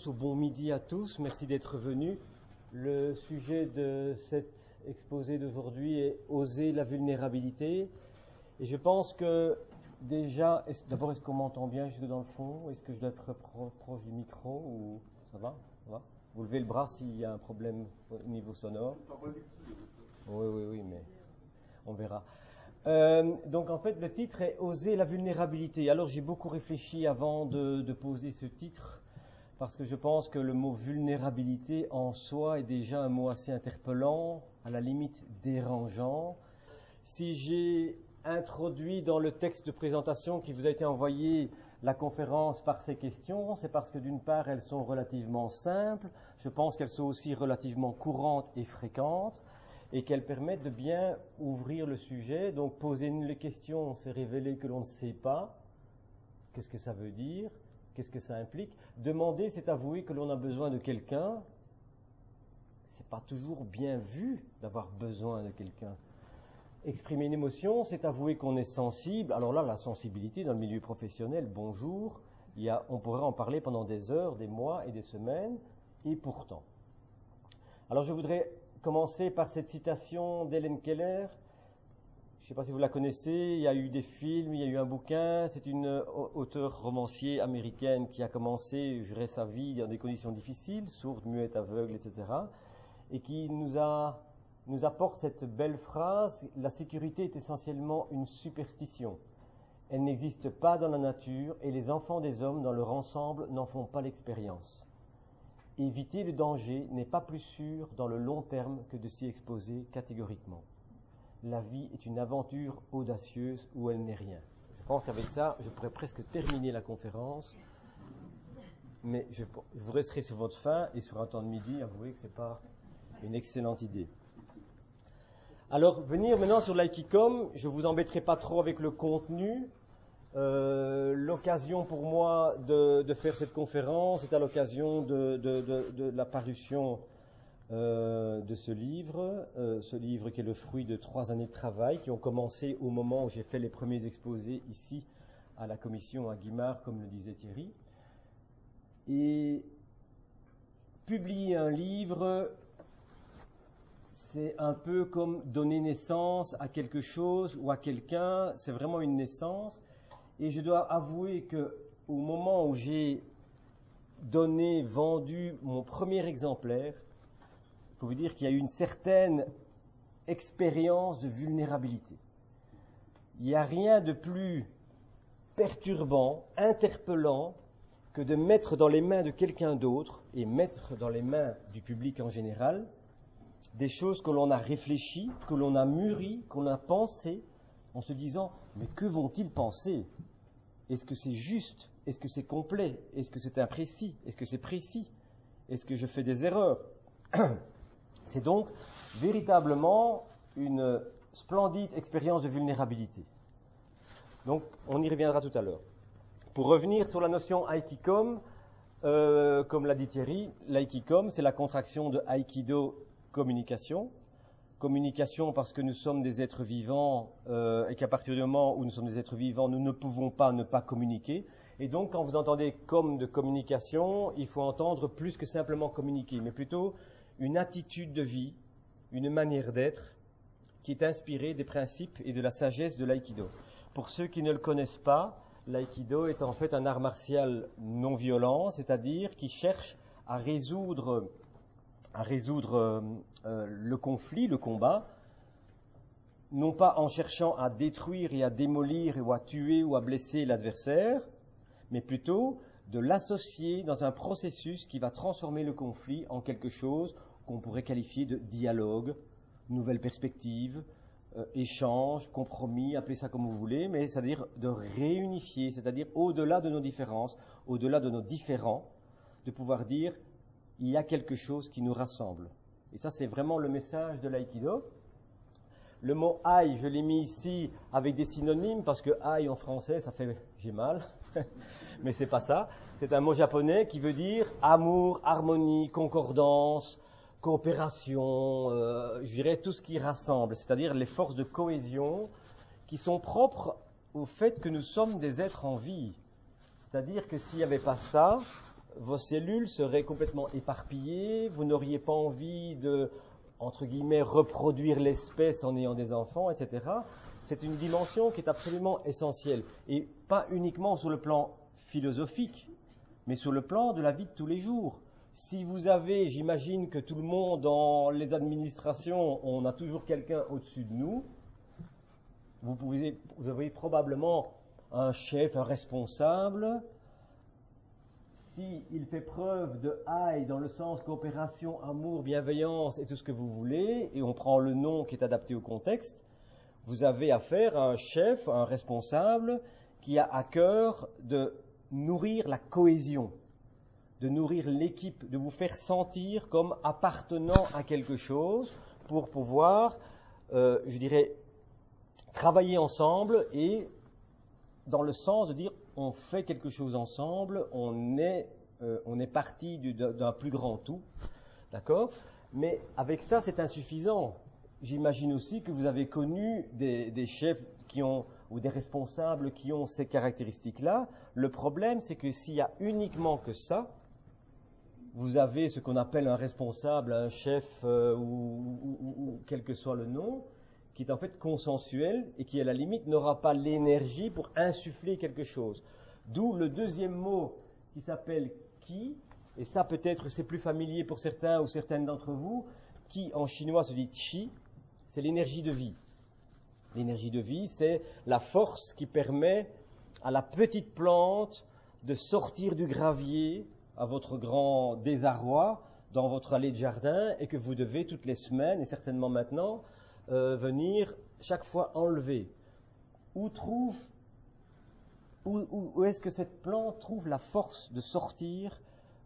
tous, au bon midi à tous, merci d'être venus. Le sujet de cet exposé d'aujourd'hui est « Oser la vulnérabilité ». Et je pense que déjà, d'abord est-ce qu'on m'entend bien jusque dans le fond? Est-ce que je dois être proche du micro ou ça va? Ça va? Vous levez le bras s'il y a un problème au niveau sonore. Oui, mais on verra. Donc en fait le titre est « Oser la vulnérabilité ». Alors j'ai beaucoup réfléchi avant de poser ce titre, parce que je pense que le mot vulnérabilité en soi est déjà un mot assez interpellant, à la limite dérangeant. Si j'ai introduit dans le texte de présentation qui vous a été envoyé la conférence par ces questions, c'est parce que d'une part elles sont relativement simples, je pense qu'elles sont aussi relativement courantes et fréquentes, et qu'elles permettent de bien ouvrir le sujet. Donc poser les questions, c'est révéler que l'on ne sait pas. Qu'est-ce que ça veut dire? Qu'est-ce que ça implique? Demander, c'est avouer que l'on a besoin de quelqu'un. C'est pas toujours bien vu d'avoir besoin de quelqu'un. Exprimer une émotion, c'est avouer qu'on est sensible. Alors là, la sensibilité dans le milieu professionnel, bonjour. On pourrait en parler pendant des heures, des mois et des semaines, et pourtant. Alors je voudrais commencer par cette citation d'Hélène Keller. Je ne sais pas si vous la connaissez, il y a eu des films, il y a eu un bouquin. C'est une auteure romancier américaine qui a commencé, je dirais, sa vie dans des conditions difficiles, sourde, muette, aveugle, etc. Et qui nous apporte cette belle phrase: la sécurité est essentiellement une superstition. Elle n'existe pas dans la nature et les enfants des hommes dans leur ensemble n'en font pas l'expérience. Éviter le danger n'est pas plus sûr dans le long terme que de s'y exposer catégoriquement. La vie est une aventure audacieuse où elle n'est rien. Je pense qu'avec ça, je pourrais presque terminer la conférence, mais je vous resterez sur votre faim et sur un temps de midi, avouez que ce n'est pas une excellente idée. Alors, venir maintenant sur l'Aikicom, je ne vous embêterai pas trop avec le contenu. L'occasion pour moi de faire cette conférence est à l'occasion de la parution de ce livre qui est le fruit de 3 années de travail qui ont commencé au moment où j'ai fait les premiers exposés ici à la commission à Guimard, comme le disait Thierry. Et publier un livre, c'est un peu comme donner naissance à quelque chose ou à quelqu'un, c'est vraiment une naissance. Et je dois avouer que au moment où j'ai vendu mon premier exemplaire, je peux vous dire qu'il y a eu une certaine expérience de vulnérabilité. Il n'y a rien de plus perturbant, interpellant, que de mettre dans les mains de quelqu'un d'autre, et mettre dans les mains du public en général, des choses que l'on a réfléchies, que l'on a mûries, qu'on a pensées, en se disant « mais que vont-ils penser? Est-ce que c'est juste? Est-ce que c'est complet? Est-ce que c'est imprécis? Est-ce que c'est précis? Est-ce que je fais des erreurs ?» C'est donc véritablement une splendide expérience de vulnérabilité. Donc on y reviendra tout à l'heure. Pour revenir sur la notion Aikicom, comme l'a dit Thierry, l'Aikicom c'est la contraction de Aikido, communication. Communication parce que nous sommes des êtres vivants et qu'à partir du moment où nous sommes des êtres vivants, nous ne pouvons pas ne pas communiquer. Et donc quand vous entendez comme de communication, il faut entendre plus que simplement communiquer, mais plutôt une attitude de vie, une manière d'être qui est inspirée des principes et de la sagesse de l'aïkido. Pour ceux qui ne le connaissent pas, l'aïkido est en fait un art martial non violent, c'est-à-dire qui cherche à résoudre le conflit, le combat, non pas en cherchant à détruire et à démolir ou à tuer ou à blesser l'adversaire, mais plutôt de l'associer dans un processus qui va transformer le conflit en quelque chose qu'on pourrait qualifier de dialogue, nouvelle perspective, échange, compromis, appelez ça comme vous voulez, mais c'est-à-dire de réunifier, c'est-à-dire au-delà de nos différences, au-delà de nos différends, de pouvoir dire il y a quelque chose qui nous rassemble. Et ça, c'est vraiment le message de l'aïkido. Le mot « aïe », je l'ai mis ici avec des synonymes, parce que « aïe » en français, ça fait « j'ai mal », mais c'est pas ça. C'est un mot japonais qui veut dire amour, harmonie, concordance, coopération, je dirais tout ce qui rassemble, c'est-à-dire les forces de cohésion qui sont propres au fait que nous sommes des êtres en vie. C'est-à-dire que s'il n'y avait pas ça, vos cellules seraient complètement éparpillées, vous n'auriez pas envie de, entre guillemets, reproduire l'espèce en ayant des enfants, etc. C'est une dimension qui est absolument essentielle, et pas uniquement sur le plan philosophique, mais sur le plan de la vie de tous les jours. Si vous avez, j'imagine que tout le monde dans les administrations, on a toujours quelqu'un au-dessus de nous, vous avez probablement un chef, un responsable. S'il fait preuve de haï dans le sens coopération, amour, bienveillance et tout ce que vous voulez, et on prend le nom qui est adapté au contexte, vous avez affaire à un chef, un responsable, qui a à cœur de nourrir la cohésion, de nourrir l'équipe, de vous faire sentir comme appartenant à quelque chose pour pouvoir, je dirais, travailler ensemble et dans le sens de dire on fait quelque chose ensemble, on est parti d'un plus grand tout, d'accord ? Mais avec ça, c'est insuffisant. J'imagine aussi que vous avez connu des chefs ou des responsables qui ont ces caractéristiques-là. Le problème, c'est que s'il y a uniquement que ça, vous avez ce qu'on appelle un responsable, un chef ou quel que soit le nom, qui est en fait consensuel et qui à la limite n'aura pas l'énergie pour insuffler quelque chose. D'où le deuxième mot qui s'appelle qui, et ça peut-être c'est plus familier pour certains ou certaines d'entre vous, qui en chinois se dit qi, c'est l'énergie de vie. L'énergie de vie, c'est la force qui permet à la petite plante de sortir du gravier à votre grand désarroi dans votre allée de jardin et que vous devez toutes les semaines, et certainement maintenant, venir chaque fois enlever. Où est-ce que cette plante trouve la force de sortir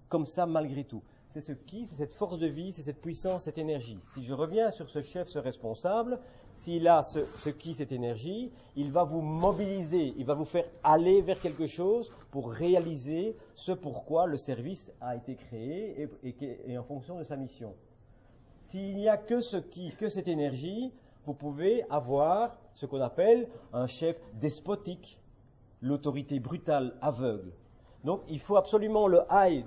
comme ça malgré tout? C'est c'est cette force de vie, c'est cette puissance, cette énergie. Si je reviens sur ce chef, ce responsable, s'il a cette énergie, il va vous mobiliser, il va vous faire aller vers quelque chose pour réaliser ce pourquoi le service a été créé et en fonction de sa mission. S'il n'y a que cette énergie, vous pouvez avoir ce qu'on appelle un chef despotique, l'autorité brutale, aveugle. Donc il faut absolument le high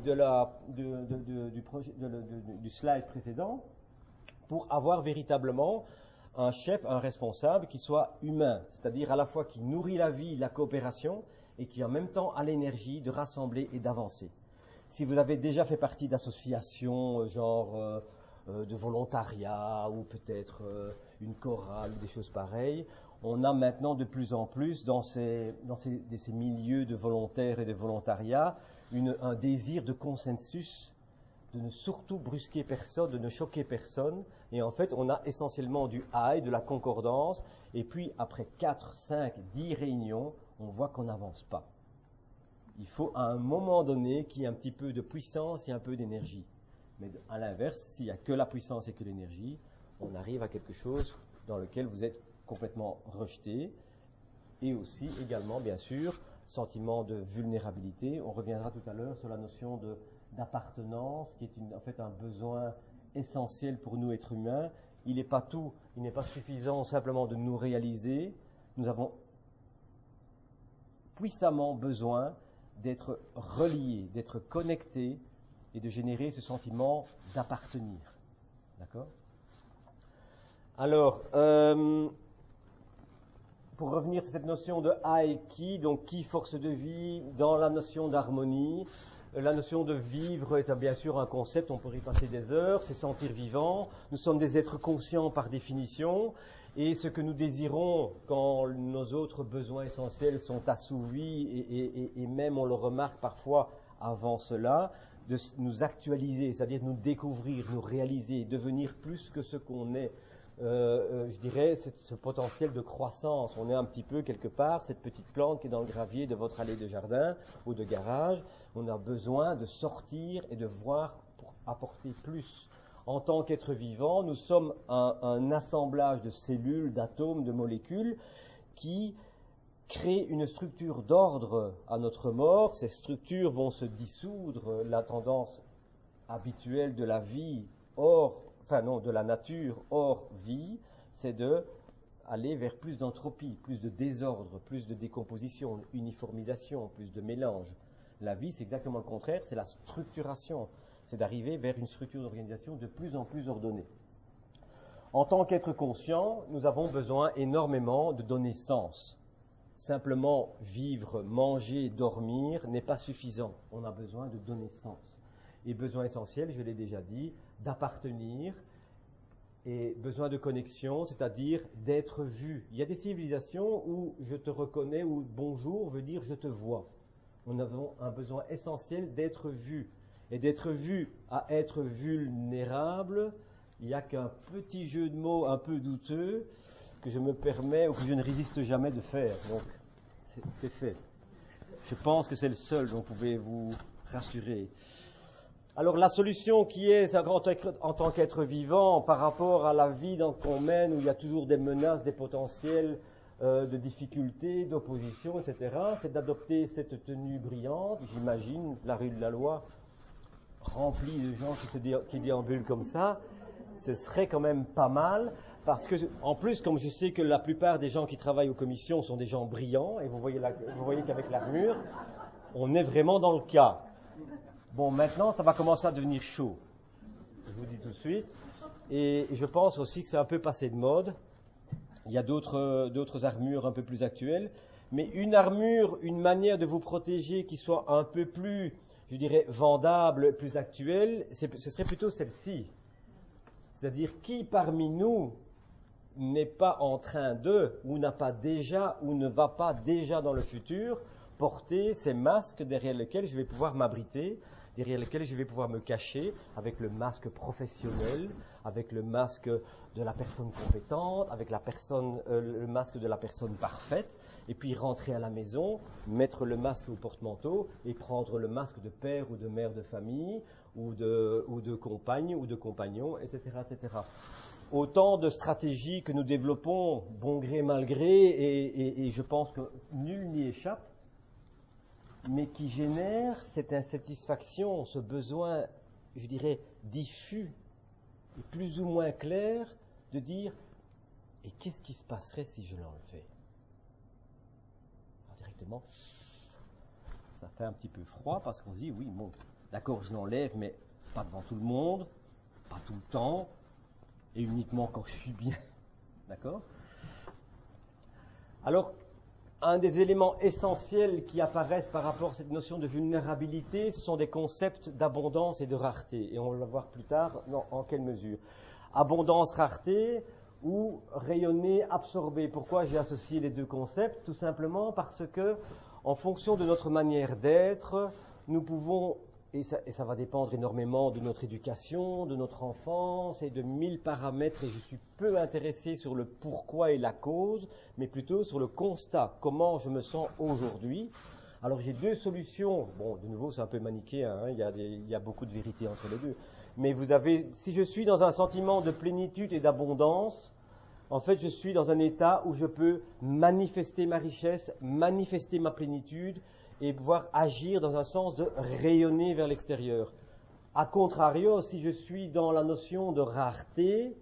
du slide précédent pour avoir véritablement un chef, un responsable qui soit humain, c'est-à-dire à la fois qui nourrit la vie, la coopération, et qui en même temps a l'énergie de rassembler et d'avancer. Si vous avez déjà fait partie d'associations genre de volontariat ou peut-être une chorale ou des choses pareilles, on a maintenant de plus en plus dans ces milieux de volontaires et de volontariat un désir de consensus, de ne surtout brusquer personne, de ne choquer personne. Et en fait, on a essentiellement du high, de la concordance. Et puis, après 4, 5, 10 réunions, on voit qu'on n'avance pas. Il faut à un moment donné qu'il y ait un petit peu de puissance et un peu d'énergie. Mais à l'inverse, s'il n'y a que la puissance et que l'énergie, on arrive à quelque chose dans lequel vous êtes complètement rejeté. Et aussi, également, bien sûr, sentiment de vulnérabilité. On reviendra tout à l'heure sur la notion d'appartenance, qui est en fait un besoin essentiel pour nous, êtres humains. Il n'est pas suffisant simplement de nous réaliser. Nous avons puissamment besoin d'être reliés, d'être connectés et de générer ce sentiment d'appartenir. D'accord ? Alors, pour revenir sur cette notion de Aiki, donc qui force de vie, dans la notion d'harmonie, la notion de vivre est bien sûr un concept, on pourrait y passer des heures, c'est sentir vivant. Nous sommes des êtres conscients par définition, et ce que nous désirons quand nos autres besoins essentiels sont assouvis, et même on le remarque parfois avant cela, de nous actualiser, c'est-à-dire nous découvrir, nous réaliser, devenir plus que ce qu'on est. Je dirais, c'est ce potentiel de croissance. On est un petit peu quelque part, cette petite plante qui est dans le gravier de votre allée de jardin ou de garage. On a besoin de sortir et de voir pour apporter plus. En tant qu'être vivant, nous sommes un assemblage de cellules, d'atomes, de molécules qui créent une structure d'ordre à notre mort. Ces structures vont se dissoudre. La tendance habituelle de la vie de la nature hors vie, c'est d'aller vers plus d'entropie, plus de désordre, plus de décomposition, uniformisation, plus de mélange. La vie, c'est exactement le contraire, c'est la structuration. C'est d'arriver vers une structure d'organisation de plus en plus ordonnée. En tant qu'être conscient, nous avons besoin énormément de donner sens. Simplement vivre, manger, dormir n'est pas suffisant. On a besoin de donner sens. Et besoin essentiel, je l'ai déjà dit, d'appartenir et besoin de connexion, c'est-à-dire d'être vu. Il y a des civilisations où je te reconnais, où bonjour veut dire je te vois. Nous avons un besoin essentiel d'être vu. Et d'être vu à être vulnérable, il n'y a qu'un petit jeu de mots un peu douteux que je me permets ou que je ne résiste jamais de faire. Donc, c'est fait. Je pense que c'est le seul dont vous pouvez vous rassurer. Alors, la solution qui est, en tant qu'être vivant, par rapport à la vie qu'on mène, où il y a toujours des menaces, des potentiels de difficultés, d'opposition, etc., c'est d'adopter cette tenue brillante. J'imagine la rue de la Loi remplie de gens qui déambulent comme ça. Ce serait quand même pas mal, parce que, en plus, comme je sais que la plupart des gens qui travaillent aux commissions sont des gens brillants, et vous voyez qu'avec l'armure, on est vraiment dans le cas. Bon, maintenant, ça va commencer à devenir chaud. Je vous dis tout de suite. Et je pense aussi que c'est un peu passé de mode. Il y a d'autres armures un peu plus actuelles. Mais une armure, une manière de vous protéger qui soit un peu plus, je dirais, vendable, plus actuelle, ce serait plutôt celle-ci. C'est-à-dire, qui parmi nous n'est pas en train de, ou n'a pas déjà, ou ne va pas déjà dans le futur, porter ces masques derrière lesquels je vais pouvoir m'abriter, derrière lesquels je vais pouvoir me cacher, avec le masque professionnel, avec le masque de la personne compétente, avec le masque de la personne parfaite, et puis rentrer à la maison, mettre le masque au porte-manteau, et prendre le masque de père ou de mère de famille, ou de compagne ou de compagnon, etc., etc. Autant de stratégies que nous développons bon gré mal gré, et je pense que nul n'y échappe, mais qui génèrent cette insatisfaction, ce besoin, je dirais, diffus et plus ou moins clair de dire « Et qu'est-ce qui se passerait si je l'enlevais ?» Alors directement, ça fait un petit peu froid parce qu'on se dit « Oui, bon, d'accord, je l'enlève, mais pas devant tout le monde, pas tout le temps, et uniquement quand je suis bien. » D'accord ? Alors, un des éléments essentiels qui apparaissent par rapport à cette notion de vulnérabilité, ce sont des concepts d'abondance et de rareté. Et on va voir plus tard en quelle mesure. Abondance, rareté ou rayonner, absorber. Pourquoi j'ai associé les deux concepts ? Tout simplement parce que, en fonction de notre manière d'être, nous pouvons, et ça va dépendre énormément de notre éducation, de notre enfance et de 1000 paramètres, et je suis peu intéressé sur le pourquoi et la cause, mais plutôt sur le constat, comment je me sens aujourd'hui. Alors j'ai deux solutions, bon de nouveau c'est un peu manichéen, hein, il y a beaucoup de vérité entre les deux, mais si je suis dans un sentiment de plénitude et d'abondance, en fait je suis dans un état où je peux manifester ma richesse, manifester ma plénitude, et pouvoir agir dans un sens de rayonner vers l'extérieur. A contrario, si je suis dans la notion de rareté,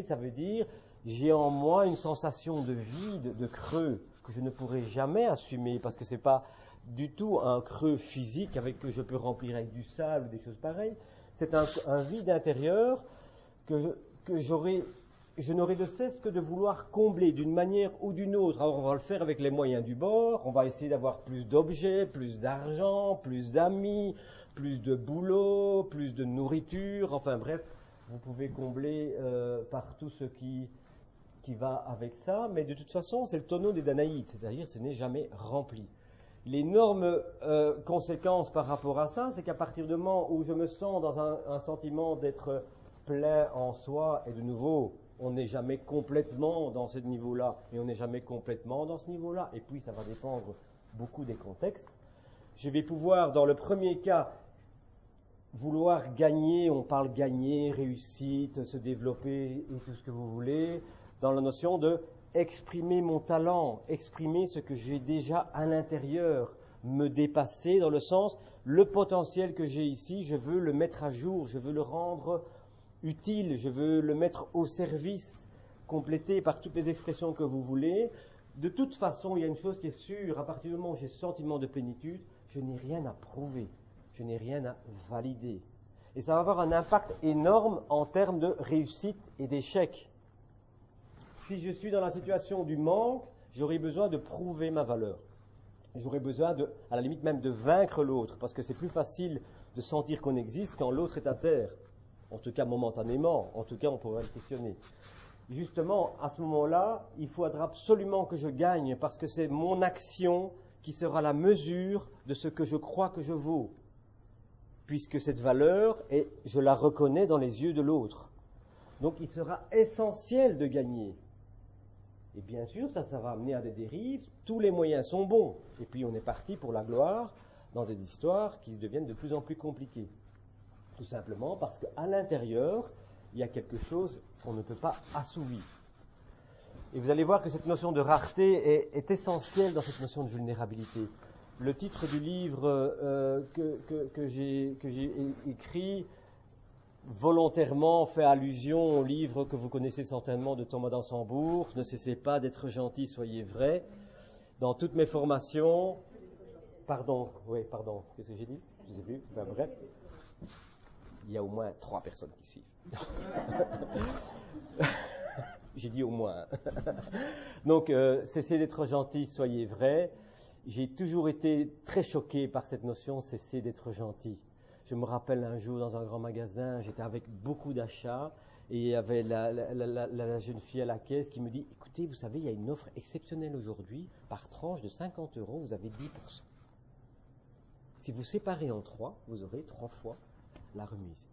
ça veut dire j'ai en moi une sensation de vide, de creux, que je ne pourrai jamais assumer, parce que ce n'est pas du tout un creux physique que je peux remplir avec du sable ou des choses pareilles. C'est un vide intérieur que je n'aurai de cesse que de vouloir combler d'une manière ou d'une autre. Alors on va le faire avec les moyens du bord, on va essayer d'avoir plus d'objets, plus d'argent, plus d'amis, plus de boulot, plus de nourriture, enfin bref, vous pouvez combler par tout ce qui va avec ça, mais de toute façon c'est le tonneau des Danaïdes, c'est-à-dire ce n'est jamais rempli. L'énorme conséquence par rapport à ça, c'est qu'à partir du moment où je me sens dans un sentiment d'être plein en soi, et de nouveau, on n'est jamais complètement dans ce niveau-là, et on n'est jamais complètement dans ce niveau-là, et puis ça va dépendre beaucoup des contextes. Je vais pouvoir, dans le premier cas, vouloir gagner, on parle gagner, réussite, se développer, et tout ce que vous voulez, dans la notion de exprimer mon talent, exprimer ce que j'ai déjà à l'intérieur, me dépasser dans le sens, le potentiel que j'ai ici, je veux le mettre à jour, je veux le rendre utile, je veux le mettre au service, complété par toutes les expressions que vous voulez. De toute façon, il y a une chose qui est sûre, à partir du moment où j'ai ce sentiment de plénitude, je n'ai rien à prouver, je n'ai rien à valider. Et ça va avoir un impact énorme en termes de réussite et d'échec. Si je suis dans la situation du manque, j'aurai besoin de prouver ma valeur. J'aurai besoin, à la limite même, de vaincre l'autre, parce que c'est plus facile de sentir qu'on existe quand l'autre est à terre. En tout cas, momentanément. En tout cas, on pourrait le questionner. Justement, à ce moment-là, il faudra absolument que je gagne, parce que c'est mon action qui sera la mesure de ce que je crois que je vaux. Puisque cette valeur, je la reconnais dans les yeux de l'autre. Donc, il sera essentiel de gagner. Et bien sûr, ça va amener à des dérives. Tous les moyens sont bons. Et puis, on est parti pour la gloire dans des histoires qui deviennent de plus en plus compliquées. Tout simplement parce qu'à l'intérieur, il y a quelque chose qu'on ne peut pas assouvir. Et vous allez voir que cette notion de rareté est essentielle dans cette notion de vulnérabilité. Le titre du livre que j'ai écrit volontairement fait allusion au livre que vous connaissez certainement de Thomas d'Ansembourg, « Ne cessez pas d'être gentil, soyez vrai ». Dans toutes mes formations... Pardon, qu'est-ce que j'ai dit? Je ne sais plus, bref. Il y a au moins 3 personnes qui suivent. J'ai dit au moins. Donc, cessez d'être gentil, soyez vrai. J'ai toujours été très choqué par cette notion, cessez d'être gentil. Je me rappelle un jour dans un grand magasin, j'étais avec beaucoup d'achats et il y avait la jeune fille à la caisse qui me dit « Écoutez, vous savez, il y a une offre exceptionnelle aujourd'hui, par tranche de 50 €, vous avez 10%. Si vous séparez en 3, vous aurez 3 fois la remise. »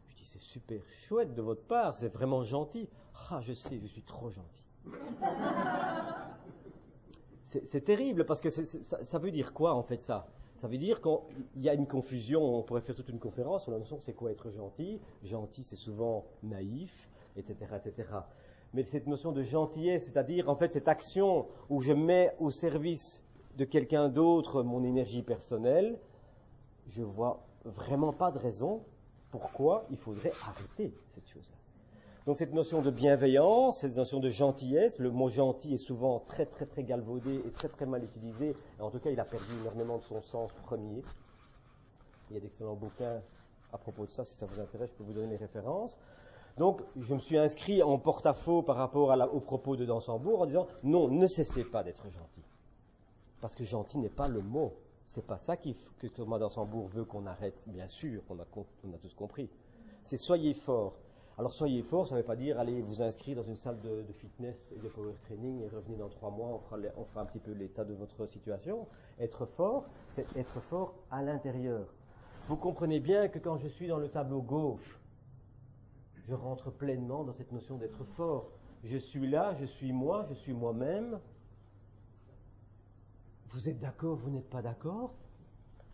Je dis « C'est super chouette de votre part, c'est vraiment gentil. » « Ah, je sais, je suis trop gentil. » C'est terrible parce que ça veut dire quoi en fait ça? Ça veut dire qu'il y a une confusion, on pourrait faire toute une conférence sur la notion de c'est quoi être gentil. Gentil, c'est souvent naïf, etc., etc. Mais cette notion de gentillesse, c'est-à-dire en fait cette action où je mets au service de quelqu'un d'autre mon énergie personnelle, je vois vraiment pas de raison pourquoi il faudrait arrêter cette chose-là. Donc cette notion de bienveillance, cette notion de gentillesse, le mot gentil est souvent très très très galvaudé et très très mal utilisé. Et en tout cas, il a perdu énormément de son sens premier. Il y a d'excellents bouquins à propos de ça, si ça vous intéresse, je peux vous donner les références. Donc je me suis inscrit en porte-à-faux par rapport aux propos de Dansembourg en disant non, ne cessez pas d'être gentil. Parce que gentil n'est pas le mot. C'est pas ça que Thomas Dansembourg veut qu'on arrête, bien sûr, on a tous compris. C'est soyez forts. Alors soyez fort, ça ne veut pas dire allez vous inscrire dans une salle de fitness et de power training et revenez dans 3 mois, on fera un petit peu l'état de votre situation. Être fort, c'est être fort à l'intérieur. Vous comprenez bien que quand je suis dans le tableau gauche, je rentre pleinement dans cette notion d'être fort. Je suis là, je suis moi, je suis moi-même. Vous êtes d'accord, vous n'êtes pas d'accord?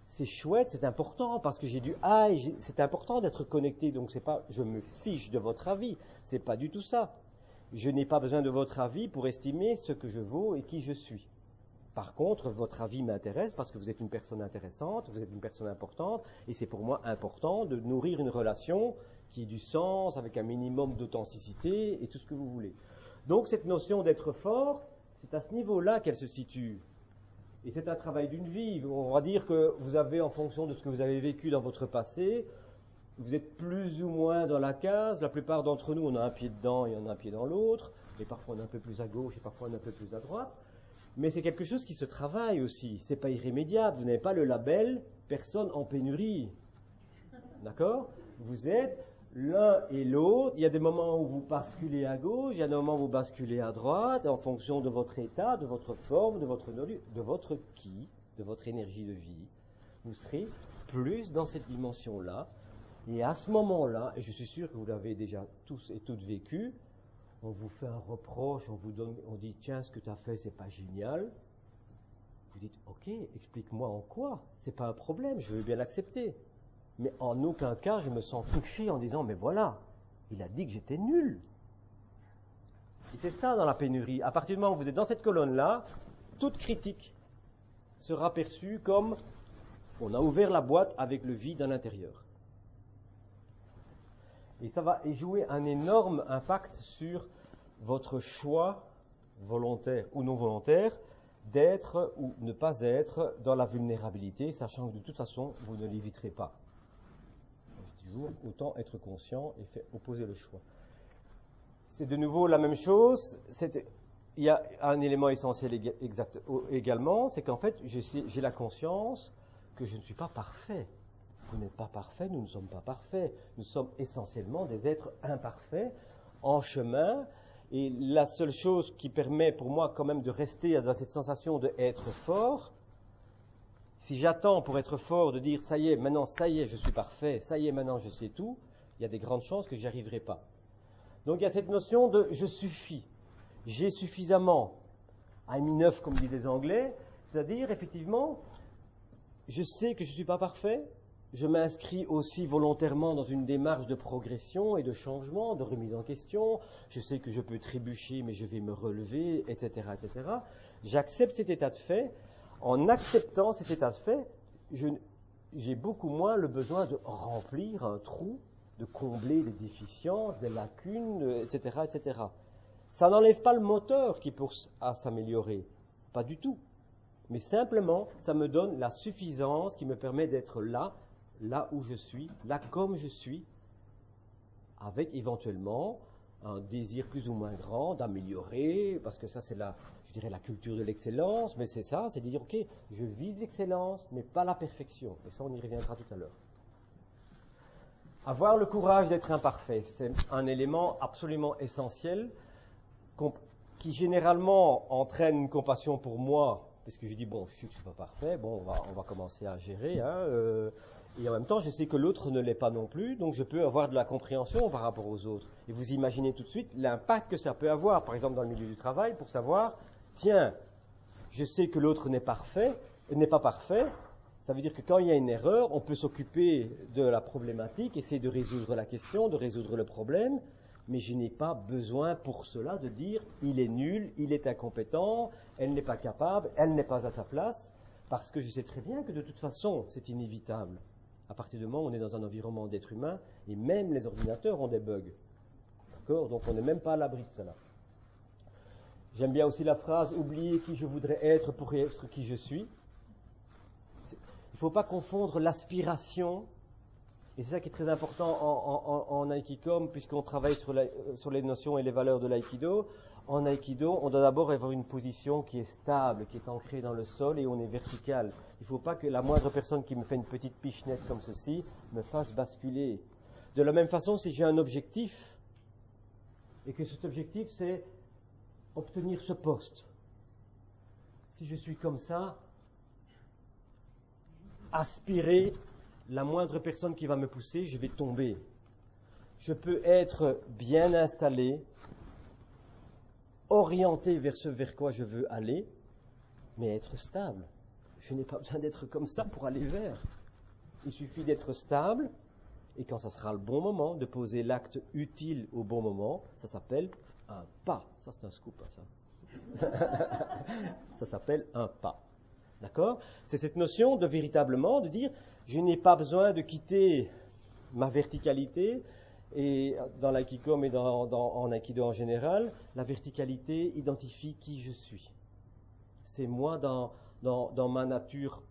C'est chouette, c'est important, parce que c'est important d'être connecté, donc c'est pas je me fiche de votre avis, c'est pas du tout ça. Je n'ai pas besoin de votre avis pour estimer ce que je vaux et qui je suis. Par contre, votre avis m'intéresse parce que vous êtes une personne intéressante, vous êtes une personne importante, et c'est pour moi important de nourrir une relation qui ait du sens, avec un minimum d'authenticité et tout ce que vous voulez. Donc cette notion d'être fort, c'est à ce niveau-là qu'elle se situe. Et c'est un travail d'une vie. On va dire que vous avez, en fonction de ce que vous avez vécu dans votre passé, vous êtes plus ou moins dans la case. La plupart d'entre nous, on a un pied dedans et on a un pied dans l'autre. Et parfois on est un peu plus à gauche et parfois on est un peu plus à droite. Mais c'est quelque chose qui se travaille aussi. C'est pas irrémédiable. Vous n'avez pas le label « personne en pénurie ». D'accord? Vous êtes l'un et l'autre. Il y a des moments où vous basculez à gauche, il y a des moments où vous basculez à droite, en fonction de votre état, de votre forme, de votre qui, de votre énergie de vie. Vous serez plus dans cette dimension-là. Et à ce moment-là, et je suis sûr que vous l'avez déjà tous et toutes vécu, on vous fait un reproche, on dit tiens, ce que tu as fait, c'est pas génial. Vous dites ok, explique-moi en quoi. C'est pas un problème, je veux bien l'accepter. Mais en aucun cas, je me sens touché en disant, mais voilà, il a dit que j'étais nul. Et c'est ça dans la pénurie. À partir du moment où vous êtes dans cette colonne-là, toute critique sera perçue comme, on a ouvert la boîte avec le vide à l'intérieur. Et ça va jouer un énorme impact sur votre choix, volontaire ou non volontaire, d'être ou ne pas être dans la vulnérabilité, sachant que de toute façon, vous ne l'éviterez pas. Je dis toujours, autant être conscient et faire opposer le choix. C'est de nouveau la même chose. Il y a un élément essentiel également, c'est qu'en fait, j'ai la conscience que je ne suis pas parfait. Vous n'êtes pas parfait, nous ne sommes pas parfaits. Nous sommes essentiellement des êtres imparfaits, en chemin. Et la seule chose qui permet pour moi quand même de rester dans cette sensation d'être fort, si j'attends pour être fort de dire ça y est, maintenant ça y est, je suis parfait, ça y est, maintenant je sais tout, il y a des grandes chances que j'y arriverai pas. Donc il y a cette notion de je suffis, j'ai suffisamment, I'm enough comme disent les Anglais, c'est-à-dire effectivement, je sais que je ne suis pas parfait, je m'inscris aussi volontairement dans une démarche de progression et de changement, de remise en question. Je sais que je peux trébucher, mais je vais me relever, etc., etc. J'accepte cet état de fait. En acceptant cet état de fait, j'ai beaucoup moins le besoin de remplir un trou, de combler des déficiences, des lacunes, etc., etc. Ça n'enlève pas le moteur qui pousse à s'améliorer. Pas du tout. Mais simplement, ça me donne la suffisance qui me permet d'être là où je suis, là comme je suis, avec éventuellement un désir plus ou moins grand d'améliorer, parce que ça c'est la culture de l'excellence, mais c'est ça, c'est de dire ok, je vise l'excellence, mais pas la perfection. Et ça on y reviendra tout à l'heure. Avoir le courage d'être imparfait, c'est un élément absolument essentiel qui généralement entraîne une compassion pour moi, parce que je dis bon, je sais que je ne suis pas parfait, bon, on va commencer à gérer, et en même temps, je sais que l'autre ne l'est pas non plus, donc je peux avoir de la compréhension par rapport aux autres. Et vous imaginez tout de suite l'impact que ça peut avoir, par exemple dans le milieu du travail, pour savoir, tiens, je sais que l'autre n'est pas parfait, ça veut dire que quand il y a une erreur, on peut s'occuper de la problématique, essayer de résoudre la question, de résoudre le problème, mais je n'ai pas besoin pour cela de dire, il est nul, il est incompétent, elle n'est pas capable, elle n'est pas à sa place, parce que je sais très bien que de toute façon, c'est inévitable. À partir du moment où on est dans un environnement d'être humain, et même les ordinateurs ont des bugs. D'accord ? Donc on n'est même pas à l'abri de cela. J'aime bien aussi la phrase « oublier qui je voudrais être pour être qui je suis ». Il ne faut pas confondre l'aspiration, et c'est ça qui est très important en Aikido, puisqu'on travaille sur les notions et les valeurs de l'Aikido. En Aikido, on doit d'abord avoir une position qui est stable, qui est ancrée dans le sol et on est vertical. Il ne faut pas que la moindre personne qui me fait une petite pichenette comme ceci me fasse basculer. De la même façon, si j'ai un objectif, et que cet objectif c'est obtenir ce poste, si je suis comme ça, aspirer, la moindre personne qui va me pousser, je vais tomber. Je peux être bien installé, orienté vers ce vers quoi je veux aller, mais être stable. Je n'ai pas besoin d'être comme ça pour aller vers. Il suffit d'être stable, et quand ça sera le bon moment, de poser l'acte utile au bon moment, ça s'appelle un pas. Ça c'est un scoop, ça. Ça s'appelle un pas. D'accord ? C'est cette notion de véritablement, de dire, je n'ai pas besoin de quitter ma verticalité, et dans l'aïkido, mais en aïkido en général, la verticalité identifie qui je suis. C'est moi dans ma nature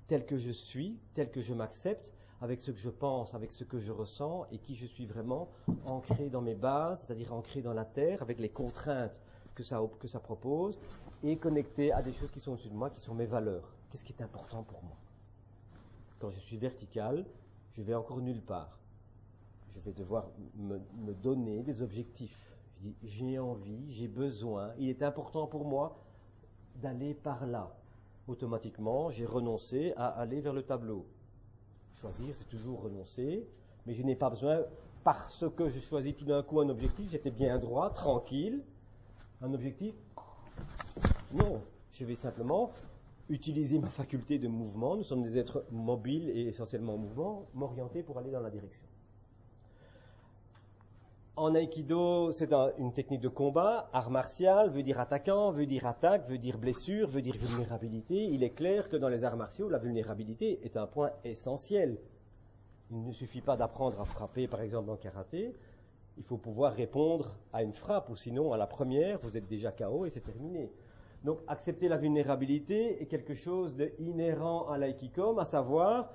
telle que je suis, telle que je m'accepte, avec ce que je pense, avec ce que je ressens, et qui je suis vraiment ancré dans mes bases, c'est-à-dire ancré dans la terre, avec les contraintes que ça propose, et connecté à des choses qui sont au-dessus de moi, qui sont mes valeurs. Qu'est-ce qui est important pour moi ? Quand je suis vertical, je vais encore nulle part. Je vais devoir me donner des objectifs. Je dis, j'ai envie, j'ai besoin, il est important pour moi d'aller par là. Automatiquement, j'ai renoncé à aller vers le tableau. Choisir, c'est toujours renoncer, mais je n'ai pas besoin, parce que je choisis tout d'un coup un objectif, j'étais bien droit, tranquille, un objectif, non, je vais simplement utiliser ma faculté de mouvement, nous sommes des êtres mobiles et essentiellement en mouvement, m'orienter pour aller dans la direction. En Aikido, c'est une technique de combat, art martial, veut dire attaquant, veut dire attaque, veut dire blessure, veut dire vulnérabilité. Il est clair que dans les arts martiaux, la vulnérabilité est un point essentiel. Il ne suffit pas d'apprendre à frapper, par exemple en karaté, il faut pouvoir répondre à une frappe, ou sinon à la première, vous êtes déjà KO et c'est terminé. Donc, accepter la vulnérabilité est quelque chose d'inhérent à l'aïkikom, à savoir,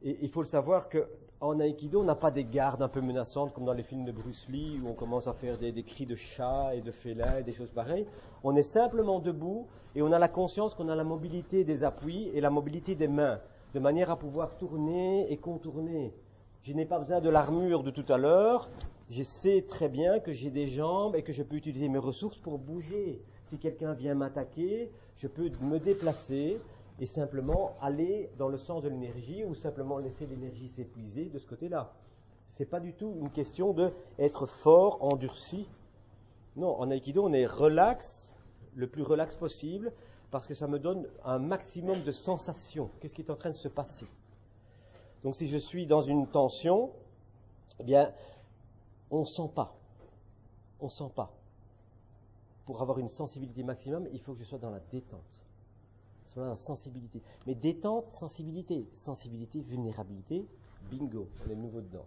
et il faut le savoir qu'en aïkido, on n'a pas des gardes un peu menaçantes comme dans les films de Bruce Lee où on commence à faire des cris de chat et de félin et des choses pareilles. On est simplement debout et on a la conscience qu'on a la mobilité des appuis et la mobilité des mains, de manière à pouvoir tourner et contourner. Je n'ai pas besoin de l'armure de tout à l'heure. Je sais très bien que j'ai des jambes et que je peux utiliser mes ressources pour bouger. Si quelqu'un vient m'attaquer, je peux me déplacer et simplement aller dans le sens de l'énergie ou simplement laisser l'énergie s'épuiser de ce côté-là. Ce n'est pas du tout une question d'être fort, endurci. Non, en aïkido, on est relax, le plus relax possible, parce que ça me donne un maximum de sensations. Qu'est-ce qui est en train de se passer? Donc si je suis dans une tension, eh bien, on ne sent pas. On ne sent pas. Pour avoir une sensibilité maximum, il faut que je sois dans la détente. Soit dans la sensibilité. Mais détente, sensibilité. Sensibilité, vulnérabilité, bingo, on est de nouveau dedans.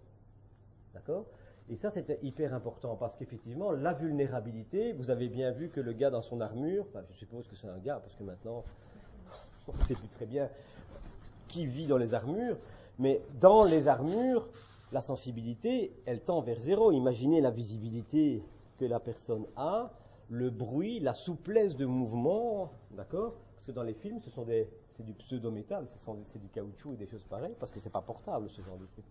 D'accord? Et ça, c'était hyper important, parce qu'effectivement, la vulnérabilité, vous avez bien vu que le gars dans son armure, enfin, je suppose que c'est un gars, parce que maintenant, on ne sait plus très bien qui vit dans les armures, mais dans les armures, la sensibilité, elle tend vers zéro. Imaginez la visibilité que la personne a, le bruit, la souplesse de mouvement, d'accord? Parce que dans les films, c'est du pseudo-métal, c'est du caoutchouc et des choses pareilles, parce que c'est pas portable ce genre de truc.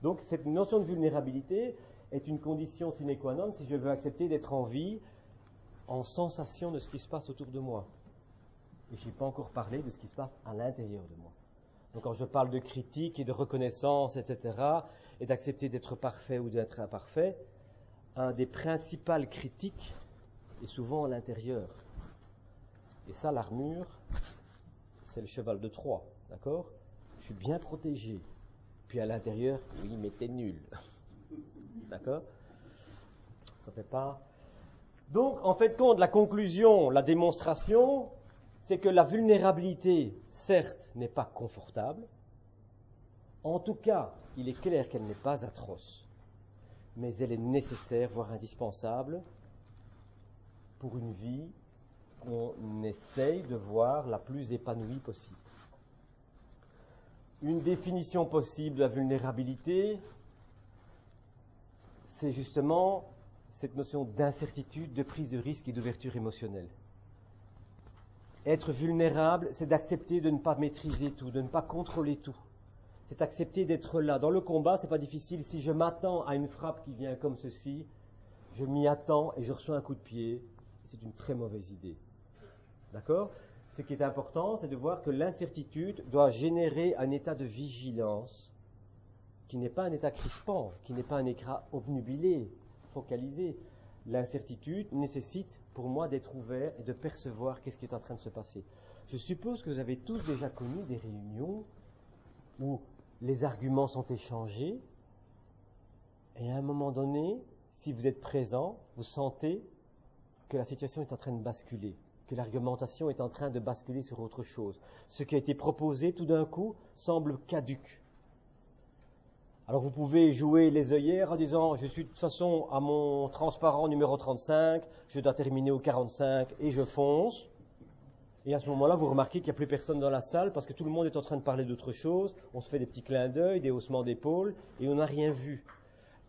Donc cette notion de vulnérabilité est une condition sine qua non si je veux accepter d'être en vie, en sensation de ce qui se passe autour de moi. Et je n'ai pas encore parlé de ce qui se passe à l'intérieur de moi. Donc quand je parle de critique et de reconnaissance, etc., et d'accepter d'être parfait ou d'être imparfait, un des principales critiques est souvent à l'intérieur. Et ça, l'armure, c'est le cheval de Troie, d'accord? Je suis bien protégé. Puis à l'intérieur, oui, mais t'es nul. D'accord? Ça fait pas... Donc, en fait, compte, la conclusion, la démonstration, c'est que la vulnérabilité, certes, n'est pas confortable. En tout cas, il est clair qu'elle n'est pas atroce. Mais elle est nécessaire, voire indispensable, pour une vie qu'on essaye de voir la plus épanouie possible. Une définition possible de la vulnérabilité, c'est justement cette notion d'incertitude, de prise de risque et d'ouverture émotionnelle. Être vulnérable, c'est d'accepter de ne pas maîtriser tout, de ne pas contrôler tout. C'est accepter d'être là. Dans le combat, ce n'est pas difficile. Si je m'attends à une frappe qui vient comme ceci, je m'y attends et je reçois un coup de pied. C'est une très mauvaise idée. D'accord ? Ce qui est important, c'est de voir que l'incertitude doit générer un état de vigilance qui n'est pas un état crispant, qui n'est pas un écran obnubilé, focalisé. L'incertitude nécessite pour moi d'être ouvert et de percevoir qu'est-ce qui est en train de se passer. Je suppose que vous avez tous déjà connu des réunions où les arguments sont échangés et à un moment donné, si vous êtes présent, vous sentez que la situation est en train de basculer, que l'argumentation est en train de basculer sur autre chose. Ce qui a été proposé tout d'un coup semble caduc. Alors vous pouvez jouer les œillères en disant « je suis de toute façon à mon transparent numéro 35, je dois terminer au 45 et je fonce ». Et à ce moment-là, vous remarquez qu'il n'y a plus personne dans la salle parce que tout le monde est en train de parler d'autre chose, on se fait des petits clins d'œil, des haussements d'épaules et on n'a rien vu.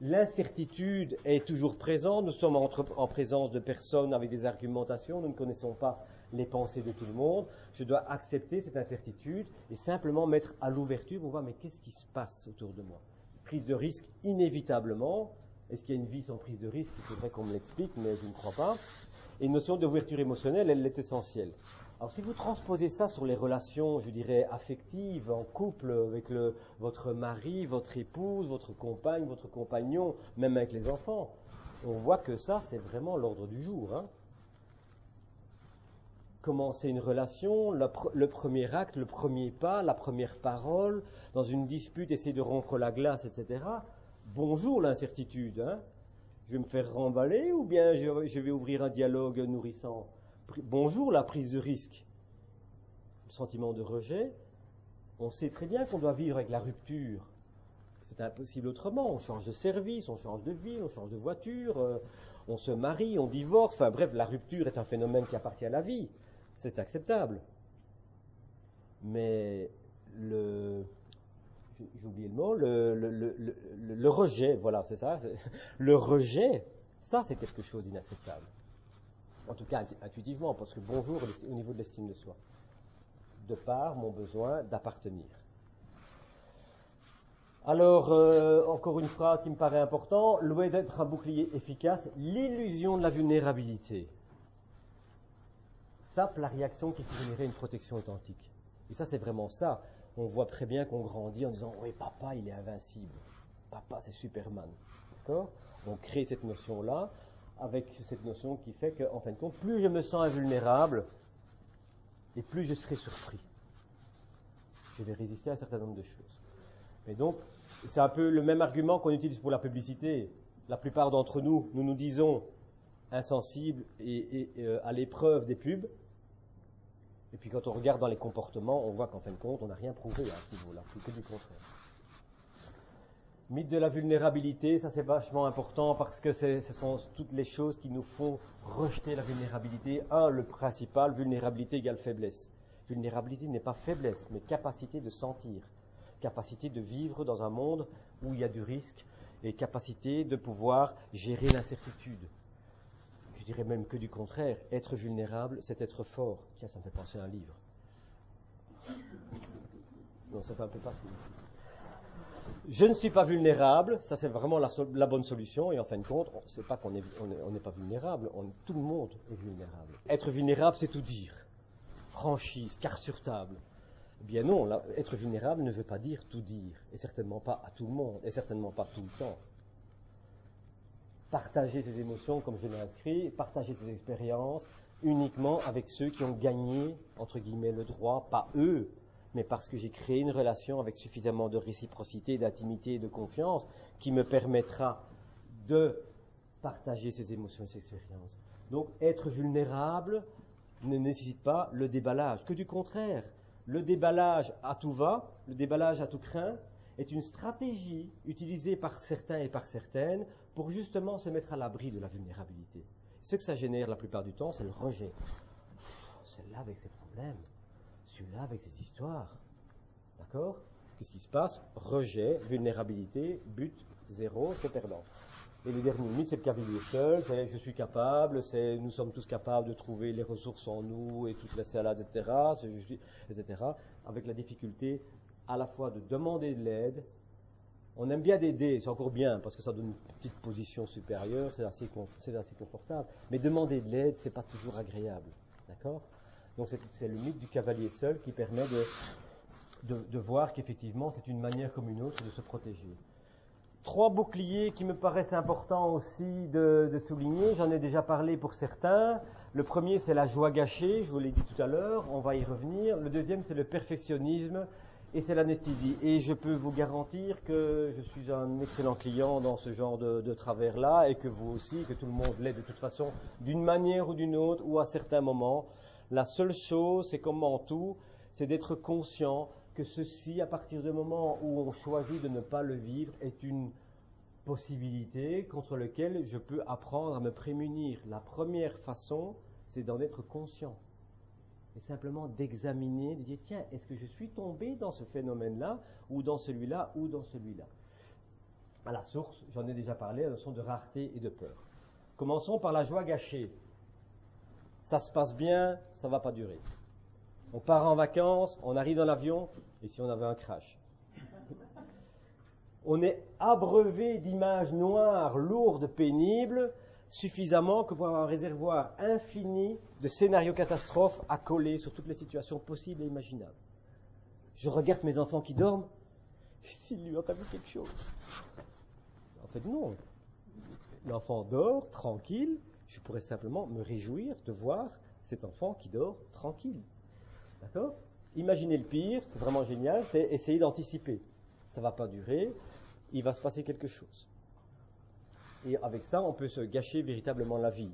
L'incertitude est toujours présente, nous sommes en présence de personnes avec des argumentations, nous ne connaissons pas les pensées de tout le monde. Je dois accepter cette incertitude et simplement mettre à l'ouverture pour voir mais qu'est-ce qui se passe autour de moi. Prise de risque, inévitablement. Est-ce qu'il y a une vie sans prise de risque? Il faudrait qu'on me l'explique, mais je ne crois pas. Et une notion d'ouverture émotionnelle, elle est essentielle. Alors si vous transposez ça sur les relations, je dirais, affectives, en couple, avec votre mari, votre épouse, votre compagne, votre compagnon, même avec les enfants, on voit que ça, c'est vraiment l'ordre du jour. Hein. Commencer une relation, le premier acte, le premier pas, la première parole, dans une dispute, essayer de rompre la glace, etc. Bonjour l'incertitude. Hein. Je vais me faire remballer ou bien je vais ouvrir un dialogue nourrissant? Bonjour la prise de risque. Le sentiment de rejet. On sait très bien qu'on doit vivre avec la rupture. C'est impossible autrement. On change de service, on change de ville, on change de voiture, on se marie, on divorce, enfin bref, la rupture est un phénomène qui appartient à la vie, c'est acceptable. Mais j'ai oublié le mot, le rejet, voilà, c'est ça, le rejet, ça c'est quelque chose d'inacceptable. En tout cas intuitivement, parce que bonjour au niveau de l'estime de soi, de par mon besoin d'appartenir. Alors, encore une phrase qui me paraît importante, loin d'être un bouclier efficace, l'illusion de la vulnérabilité sape la réaction qui fait générer une protection authentique. Et ça, c'est vraiment ça. On voit très bien qu'on grandit en disant « Oui, papa, il est invincible. Papa, c'est Superman. » D'accord ? On crée cette notion-là, avec cette notion qui fait qu'en fin de compte, plus je me sens invulnérable, et plus je serai surpris. Je vais résister à un certain nombre de choses. Et donc, c'est un peu le même argument qu'on utilise pour la publicité. La plupart d'entre nous, nous nous disons insensibles et à l'épreuve des pubs. Et puis quand on regarde dans les comportements, on voit qu'en fin de compte, on n'a rien prouvé à ce niveau-là, que du contraire. Mythe de la vulnérabilité, ça c'est vachement important parce que ce sont toutes les choses qui nous font rejeter la vulnérabilité. Le principal, vulnérabilité égale faiblesse. Vulnérabilité n'est pas faiblesse, mais capacité de sentir. Capacité de vivre dans un monde où il y a du risque et capacité de pouvoir gérer l'incertitude. Je dirais même que du contraire, être vulnérable, c'est être fort. Tiens, ça me fait penser à un livre. Non, c'est pas un peu facile. Je ne suis pas vulnérable, ça c'est vraiment la bonne solution, et en fin de compte, c'est pas qu'on n'est pas vulnérable, tout le monde est vulnérable. Être vulnérable, c'est tout dire. Franchise, carte sur table. Eh bien non, être vulnérable ne veut pas dire tout dire, et certainement pas à tout le monde, et certainement pas tout le temps. Partager ses émotions, comme je l'ai inscrit, partager ses expériences uniquement avec ceux qui ont gagné, entre guillemets, le droit, pas eux, mais parce que j'ai créé une relation avec suffisamment de réciprocité, d'intimité et de confiance qui me permettra de partager ses émotions et ses expériences. Donc, être vulnérable ne nécessite pas le déballage, que du contraire. Le déballage à tout va, le déballage à tout craint, est une stratégie utilisée par certains et par certaines pour justement se mettre à l'abri de la vulnérabilité. Ce que ça génère la plupart du temps, c'est le rejet. Celle-là avec ses problèmes, celui-là avec ses histoires. D'accord ? Qu'est-ce qui se passe ? Rejet, vulnérabilité, but, zéro, c'est perdant. Et le dernier mythe, c'est le cavalier seul, c'est je suis capable, c'est nous sommes tous capables de trouver les ressources en nous et toute la salade, etc., etc., avec la difficulté à la fois de demander de l'aide. On aime bien d'aider, c'est encore bien, parce que ça donne une petite position supérieure, c'est assez confortable. Mais demander de l'aide, c'est pas toujours agréable. D'accord ? Donc c'est le mythe du cavalier seul qui permet de voir qu'effectivement, c'est une manière comme une autre de se protéger. 3 boucliers qui me paraissent importants aussi de souligner, j'en ai déjà parlé pour certains. Le premier, c'est la joie gâchée, je vous l'ai dit tout à l'heure, on va y revenir. Le deuxième, c'est le perfectionnisme et c'est l'anesthésie. Et je peux vous garantir que je suis un excellent client dans ce genre de travers-là et que vous aussi, que tout le monde l'est de toute façon, d'une manière ou d'une autre ou à certains moments. La seule chose, c'est comme en tout, c'est d'être conscient que ceci, à partir du moment où on choisit de ne pas le vivre, est une possibilité contre laquelle je peux apprendre à me prémunir. La première façon, c'est d'en être conscient. Et simplement d'examiner, de dire, tiens, est-ce que je suis tombé dans ce phénomène-là, ou dans celui-là, ou dans celui-là ? À la source, j'en ai déjà parlé, la notion de rareté et de peur. Commençons par la joie gâchée. Ça se passe bien, ça ne va pas durer. On part en vacances, on arrive dans l'avion, et si on avait un crash ? On est abreuvé d'images noires, lourdes, pénibles, suffisamment que pour avoir un réservoir infini de scénarios catastrophes à coller sur toutes les situations possibles et imaginables. Je regarde mes enfants qui dorment, s'il lui a arrivé quelque chose. En fait, non. L'enfant dort, tranquille, je pourrais simplement me réjouir de voir cet enfant qui dort tranquille. D'accord ? Imaginez le pire, c'est vraiment génial, c'est essayer d'anticiper. Ça ne va pas durer, il va se passer quelque chose. Et avec ça, on peut se gâcher véritablement la vie.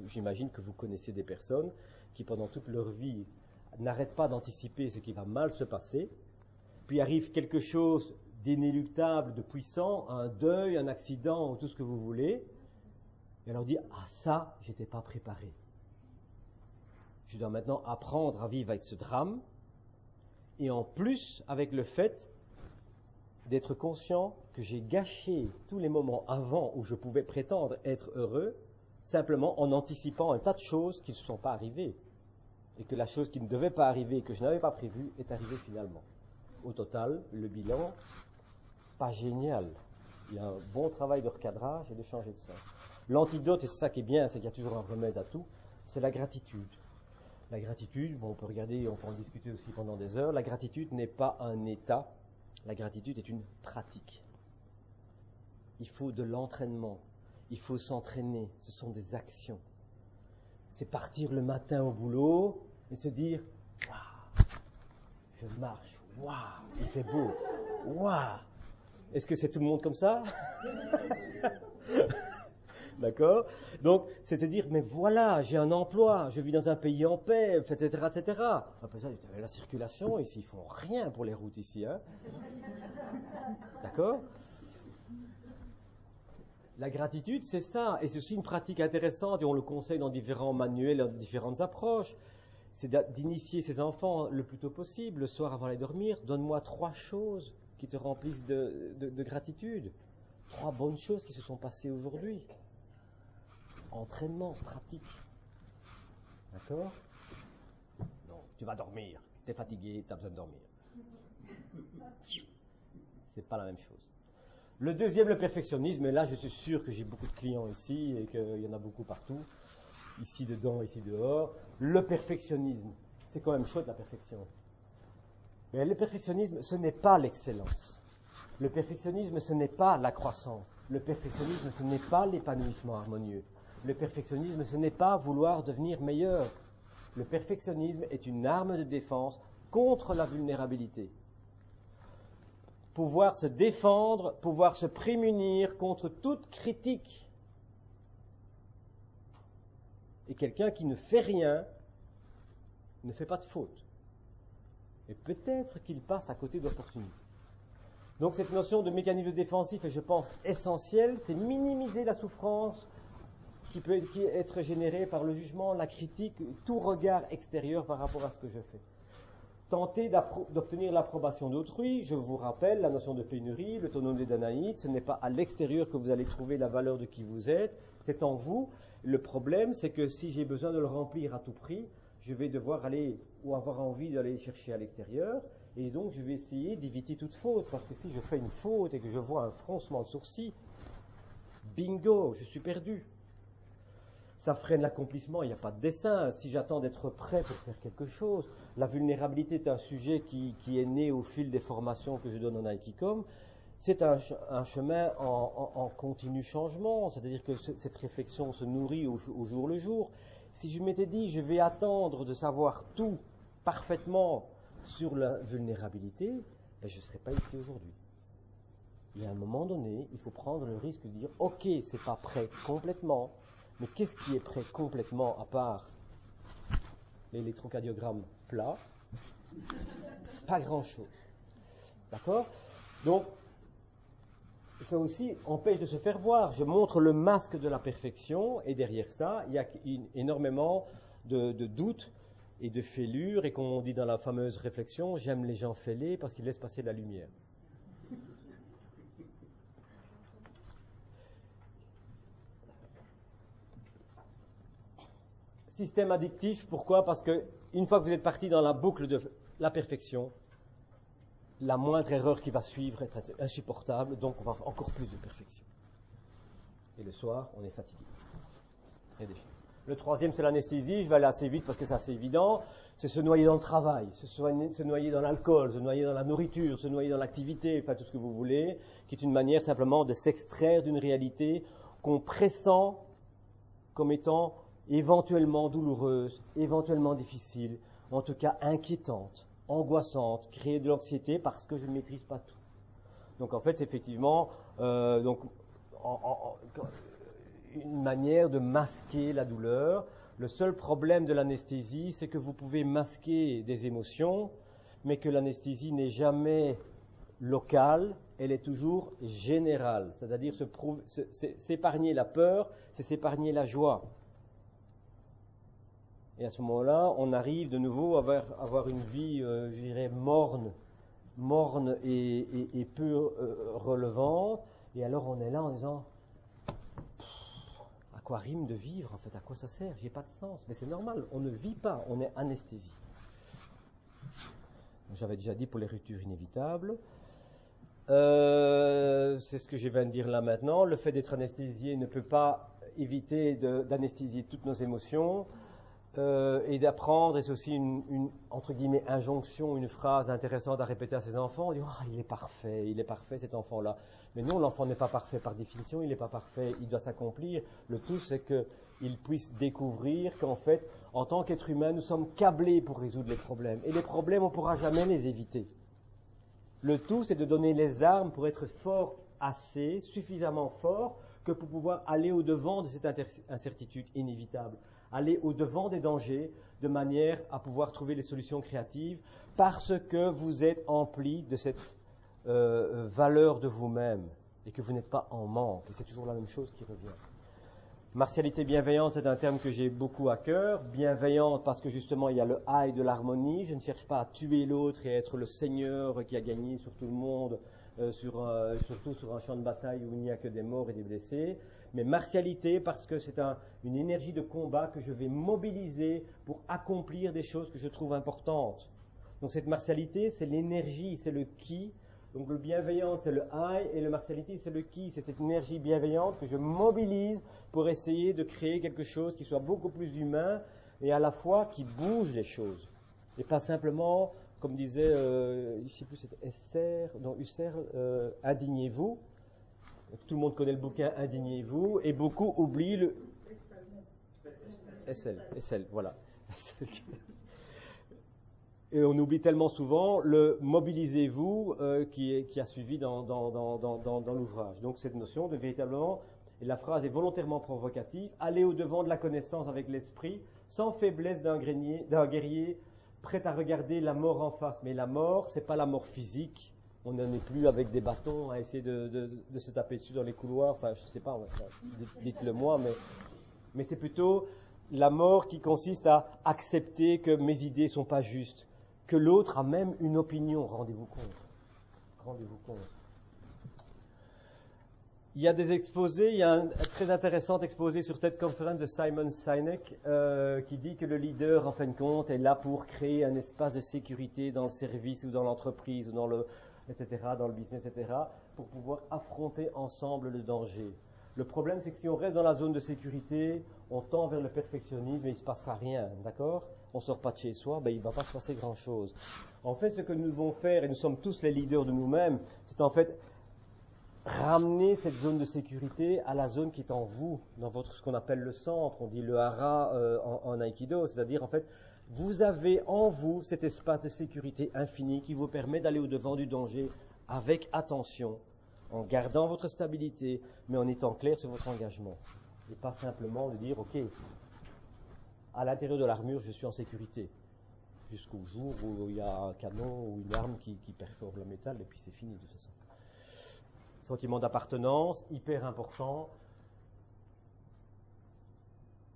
J'imagine que vous connaissez des personnes qui, pendant toute leur vie, n'arrêtent pas d'anticiper ce qui va mal se passer, puis arrive quelque chose d'inéluctable, de puissant, un deuil, un accident, ou tout ce que vous voulez, Et alors dit, ah ça, j'étais pas préparé. Je dois maintenant apprendre à vivre avec ce drame, et en plus avec le fait d'être conscient que j'ai gâché tous les moments avant où je pouvais prétendre être heureux, simplement en anticipant un tas de choses qui ne se sont pas arrivées, et que la chose qui ne devait pas arriver, que je n'avais pas prévue, est arrivée finalement. Au total, le bilan, pas génial. Il y a un bon travail de recadrage et de changer de sens. L'antidote, et c'est ça qui est bien, c'est qu'il y a toujours un remède à tout, c'est la gratitude. La gratitude, bon, on peut regarder, on peut en discuter aussi pendant des heures, la gratitude n'est pas un état, la gratitude est une pratique. Il faut de l'entraînement, il faut s'entraîner, ce sont des actions. C'est partir le matin au boulot et se dire « Waouh, je marche, waouh, il fait beau, waouh ». Est-ce que c'est tout le monde comme ça? D'accord? Donc, c'est de dire, mais voilà, j'ai un emploi, je vis dans un pays en paix, etc., etc. Après ça, la circulation, ici, ils font rien pour les routes ici, hein? D'accord? La gratitude, c'est ça, et c'est aussi une pratique intéressante, et on le conseille dans différents manuels, dans différentes approches. C'est d'initier ses enfants le plus tôt possible, le soir avant d'aller dormir. Donne-moi 3 choses qui te remplissent de gratitude. 3 bonnes choses qui se sont passées aujourd'hui. Entraînement, pratique. D'accord? Non, tu vas dormir. Tu es fatigué, tu as besoin de dormir. C'est pas la même chose. Le deuxième, le perfectionnisme, et là je suis sûr que j'ai beaucoup de clients ici et qu'il y en a beaucoup partout, ici dedans, ici dehors. Le perfectionnisme, c'est quand même chouette la perfection. Mais le perfectionnisme, ce n'est pas l'excellence. Le perfectionnisme, ce n'est pas la croissance. Le perfectionnisme, ce n'est pas l'épanouissement harmonieux. Le perfectionnisme, ce n'est pas vouloir devenir meilleur. Le perfectionnisme est une arme de défense contre la vulnérabilité. Pouvoir se défendre, pouvoir se prémunir contre toute critique. Et quelqu'un qui ne fait rien ne fait pas de faute. Et peut-être qu'il passe à côté d'opportunités. Donc cette notion de mécanisme défensif est, je pense, essentielle. C'est minimiser la souffrance qui peut être générée par le jugement, la critique, tout regard extérieur par rapport à ce que je fais. Tenter d'obtenir l'approbation d'autrui, je vous rappelle la notion de pénurie, l'autonomie des Danaïdes, ce n'est pas à l'extérieur que vous allez trouver la valeur de qui vous êtes, c'est en vous. Le problème, c'est que si j'ai besoin de le remplir à tout prix, je vais devoir aller ou avoir envie d'aller chercher à l'extérieur, et donc je vais essayer d'éviter toute faute, parce que si je fais une faute et que je vois un froncement de sourcil, bingo, je suis perdu. Ça freine l'accomplissement, il n'y a pas de dessin. Si j'attends d'être prêt pour faire quelque chose, la vulnérabilité est un sujet qui est né au fil des formations que je donne en Aikicom. C'est un chemin en continu changement, c'est-à-dire que cette réflexion se nourrit au jour le jour. Si je m'étais dit, je vais attendre de savoir tout parfaitement sur la vulnérabilité, ben je ne serais pas ici aujourd'hui. Il y a un moment donné, il faut prendre le risque de dire, ok, c'est pas prêt complètement, mais qu'est-ce qui est prêt complètement à part l'électrocardiogramme plat? Pas grand-chose. D'accord? Donc, ça aussi empêche de se faire voir. Je montre le masque de la perfection, et derrière ça, il y a énormément de doutes et de fêlures, et comme on dit dans la fameuse réflexion, j'aime les gens fêlés parce qu'ils laissent passer de la lumière. Système addictif, pourquoi? Parce que une fois que vous êtes parti dans la boucle de la perfection, la moindre erreur qui va suivre est insupportable, donc on va avoir encore plus de perfection. Et le soir, on est fatigué. Il y a des choses. Le troisième, c'est l'anesthésie. Je vais aller assez vite parce que c'est assez évident. C'est se noyer dans le travail, se noyer dans l'alcool, se noyer dans la nourriture, se noyer dans l'activité, enfin tout ce que vous voulez, qui est une manière simplement de s'extraire d'une réalité qu'on pressent comme étant éventuellement douloureuse, éventuellement difficile, en tout cas inquiétante, angoissante, créer de l'anxiété parce que je ne maîtrise pas tout. Donc en fait, c'est effectivement une manière de masquer la douleur. Le seul problème de l'anesthésie, c'est que vous pouvez masquer des émotions, mais que l'anesthésie n'est jamais locale, elle est toujours générale. C'est-à-dire s'épargner la peur, c'est s'épargner la joie. Et à ce moment-là, on arrive de nouveau à avoir une vie, je dirais, morne et peu relevante. Et alors on est là en disant, à quoi rime de vivre en fait? À quoi ça sert? J'ai pas de sens. Mais c'est normal, on ne vit pas, on est anesthésie. J'avais déjà dit pour les ruptures inévitables. C'est ce que je viens de dire là maintenant. Le fait d'être anesthésié ne peut pas éviter d'anesthésier toutes nos émotions. Et d'apprendre, et c'est aussi une entre guillemets injonction, une phrase intéressante à répéter à ses enfants. On dit il est parfait cet enfant-là. Mais non, l'enfant n'est pas parfait par définition, il n'est pas parfait, il doit s'accomplir. Le tout, c'est qu'il puisse découvrir qu'en fait, en tant qu'être humain, nous sommes câblés pour résoudre les problèmes. Et les problèmes, on ne pourra jamais les éviter. Le tout, c'est de donner les armes pour être fort assez, suffisamment fort, que pour pouvoir aller au-devant de cette incertitude inévitable. Aller au-devant des dangers de manière à pouvoir trouver les solutions créatives parce que vous êtes empli de cette valeur de vous-même et que vous n'êtes pas en manque. Et c'est toujours la même chose qui revient. Martialité bienveillante, c'est un terme que j'ai beaucoup à cœur. Bienveillante parce que justement il y a le I de l'harmonie. Je ne cherche pas à tuer l'autre et à être le seigneur qui a gagné sur tout le monde, surtout sur un champ de bataille où il n'y a que des morts et des blessés. Mais martialité parce que c'est une énergie de combat que je vais mobiliser pour accomplir des choses que je trouve importantes. Donc cette martialité, c'est l'énergie, c'est le qui. Donc le bienveillant, c'est le I, et le martialité, c'est le qui. C'est cette énergie bienveillante que je mobilise pour essayer de créer quelque chose qui soit beaucoup plus humain et à la fois qui bouge les choses. Et pas simplement, comme disait, je ne sais plus, c'était Husserl, indignez-vous. Tout le monde connaît le bouquin Indignez-vous, et beaucoup oublient le... SL, voilà. Et on oublie tellement souvent le mobilisez-vous qui a suivi dans l'ouvrage. Donc cette notion de véritablement, et la phrase est volontairement provocative, aller au-devant de la connaissance avec l'esprit, sans faiblesse d'un guerrier, prêt à regarder la mort en face. Mais la mort, c'est pas la mort physique. On n'en est plus avec des bâtons à essayer de se taper dessus dans les couloirs. Enfin, je ne sais pas, dites-le moi, mais c'est plutôt la mort qui consiste à accepter que mes idées ne sont pas justes, que l'autre a même une opinion. Rendez-vous compte. Il y a des exposés, il y a un très intéressant exposé sur TED Conference de Simon Sinek qui dit que le leader, en fin de compte, est là pour créer un espace de sécurité dans le service ou dans l'entreprise ou dans le business, etc., pour pouvoir affronter ensemble le danger. Le problème, c'est que si on reste dans la zone de sécurité, on tend vers le perfectionnisme et il ne se passera rien, d'accord? On ne sort pas de chez soi, il ne va pas se passer grand-chose. En fait, ce que nous devons faire, et nous sommes tous les leaders de nous-mêmes, c'est en fait ramener cette zone de sécurité à la zone qui est en vous, dans ce qu'on appelle le centre, on dit le hara en aïkido, c'est-à-dire en fait, vous avez en vous cet espace de sécurité infini qui vous permet d'aller au-devant du danger avec attention, en gardant votre stabilité, mais en étant clair sur votre engagement. Et pas simplement de dire, ok, à l'intérieur de l'armure, je suis en sécurité, jusqu'au jour où il y a un canon ou une arme qui perfore le métal, et puis c'est fini de toute façon. Sentiment d'appartenance, hyper important,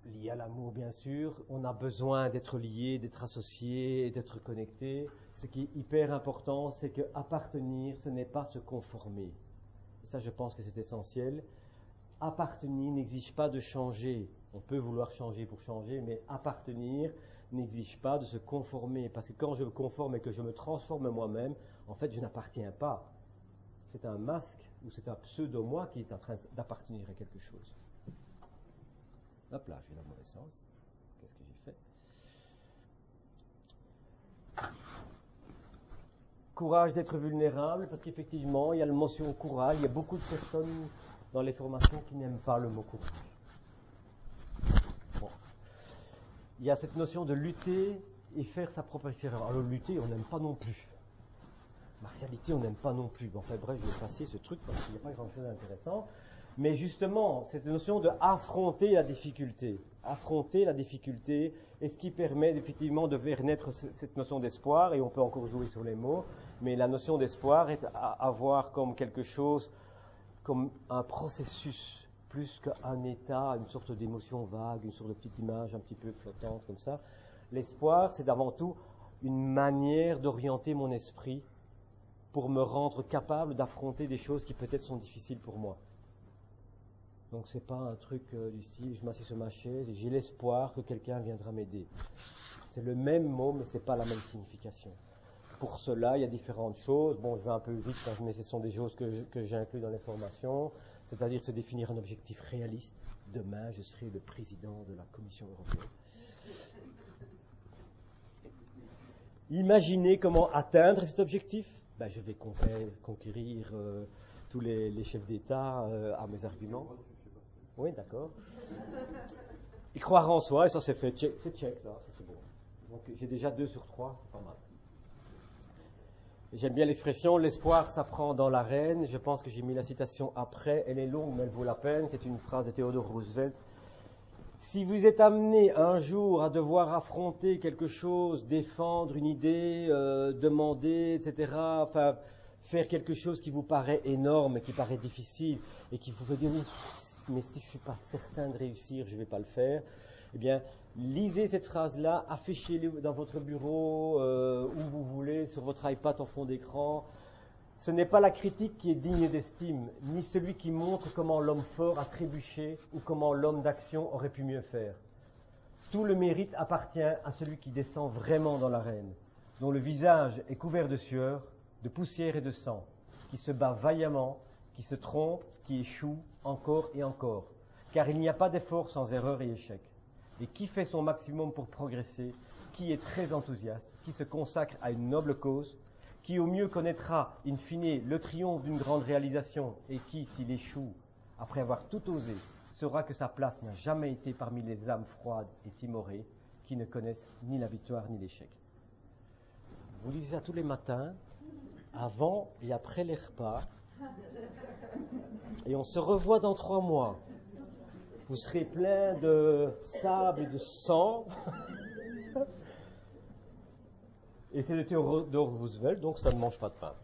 lié à l'amour bien sûr. On a besoin d'être lié, d'être associé, d'être connecté. Ce qui est hyper important, c'est que appartenir, ce n'est pas se conformer. Et ça, je pense que c'est essentiel. Appartenir n'exige pas de changer. On peut vouloir changer pour changer, mais appartenir n'exige pas de se conformer. Parce que quand je me conforme et que je me transforme moi-même, en fait, je n'appartiens pas. C'est un masque ou c'est un pseudo-moi qui est en train d'appartenir à quelque chose. Hop là, je vais dans le mauvais sens. Qu'est-ce que j'ai fait? Courage d'être vulnérable, parce qu'effectivement, il y a la notion courage. Il y a beaucoup de personnes dans les formations qui n'aiment pas le mot courage. Bon. Il y a cette notion de lutter et faire sa propre expérience. Alors lutter, on n'aime pas non plus. Martialité, on n'aime pas non plus. Bon, enfin bref, je vais passer ce truc parce qu'il n'y a pas grand-chose d'intéressant. Mais justement, cette notion de affronter la difficulté est ce qui permet effectivement de faire naître cette notion d'espoir, et on peut encore jouer sur les mots, mais la notion d'espoir est à voir comme quelque chose, comme un processus, plus qu'un état, une sorte d'émotion vague, une sorte de petite image un petit peu flottante comme ça. L'espoir, c'est avant tout une manière d'orienter mon esprit pour me rendre capable d'affronter des choses qui peut-être sont difficiles pour moi. Donc c'est pas un truc du style je m'assieds sur ma chaise et j'ai l'espoir que quelqu'un viendra m'aider. C'est le même mot mais c'est pas la même signification. Pour cela, il y a différentes choses. Bon, je vais un peu vite, mais ce sont des choses que j'inclus dans les formations, c'est-à-dire se définir un objectif réaliste. Demain, je serai le président de la Commission européenne. Imaginez comment atteindre cet objectif. Ben, je vais conquérir tous les chefs d'État à mes arguments. Oui, d'accord. Et croire en soi, et ça c'est fait, c'est check ça c'est bon. Donc j'ai déjà 2 sur 3, c'est pas mal. Et j'aime bien l'expression, l'espoir s'apprend dans l'arène. Je pense que j'ai mis la citation après, elle est longue mais elle vaut la peine, c'est une phrase de Theodore Roosevelt. Si vous êtes amené un jour à devoir affronter quelque chose, défendre une idée, demander, etc., enfin, faire quelque chose qui vous paraît énorme, qui paraît difficile, et qui vous fait dire, mais si je ne suis pas certain de réussir, je ne vais pas le faire, eh bien, lisez cette phrase-là, affichez-la dans votre bureau, où vous voulez, sur votre iPad en fond d'écran. Ce n'est pas la critique qui est digne d'estime, ni celui qui montre comment l'homme fort a trébuché ou comment l'homme d'action aurait pu mieux faire. Tout le mérite appartient à celui qui descend vraiment dans l'arène, dont le visage est couvert de sueur, de poussière et de sang, qui se bat vaillamment, qui se trompe, qui échoue encore et encore, car il n'y a pas d'effort sans erreur et échec. Et qui fait son maximum pour progresser, qui est très enthousiaste, qui se consacre à une noble cause, qui au mieux connaîtra, in fine, le triomphe d'une grande réalisation, et qui, s'il échoue, après avoir tout osé, saura que sa place n'a jamais été parmi les âmes froides et timorées, qui ne connaissent ni la victoire ni l'échec. Vous lisez ça tous les matins, avant et après les repas, et on se revoit dans 3 mois. Vous serez plein de sable et de sang. Et c'est de Theodore Roosevelt, donc ça ne mange pas de pain.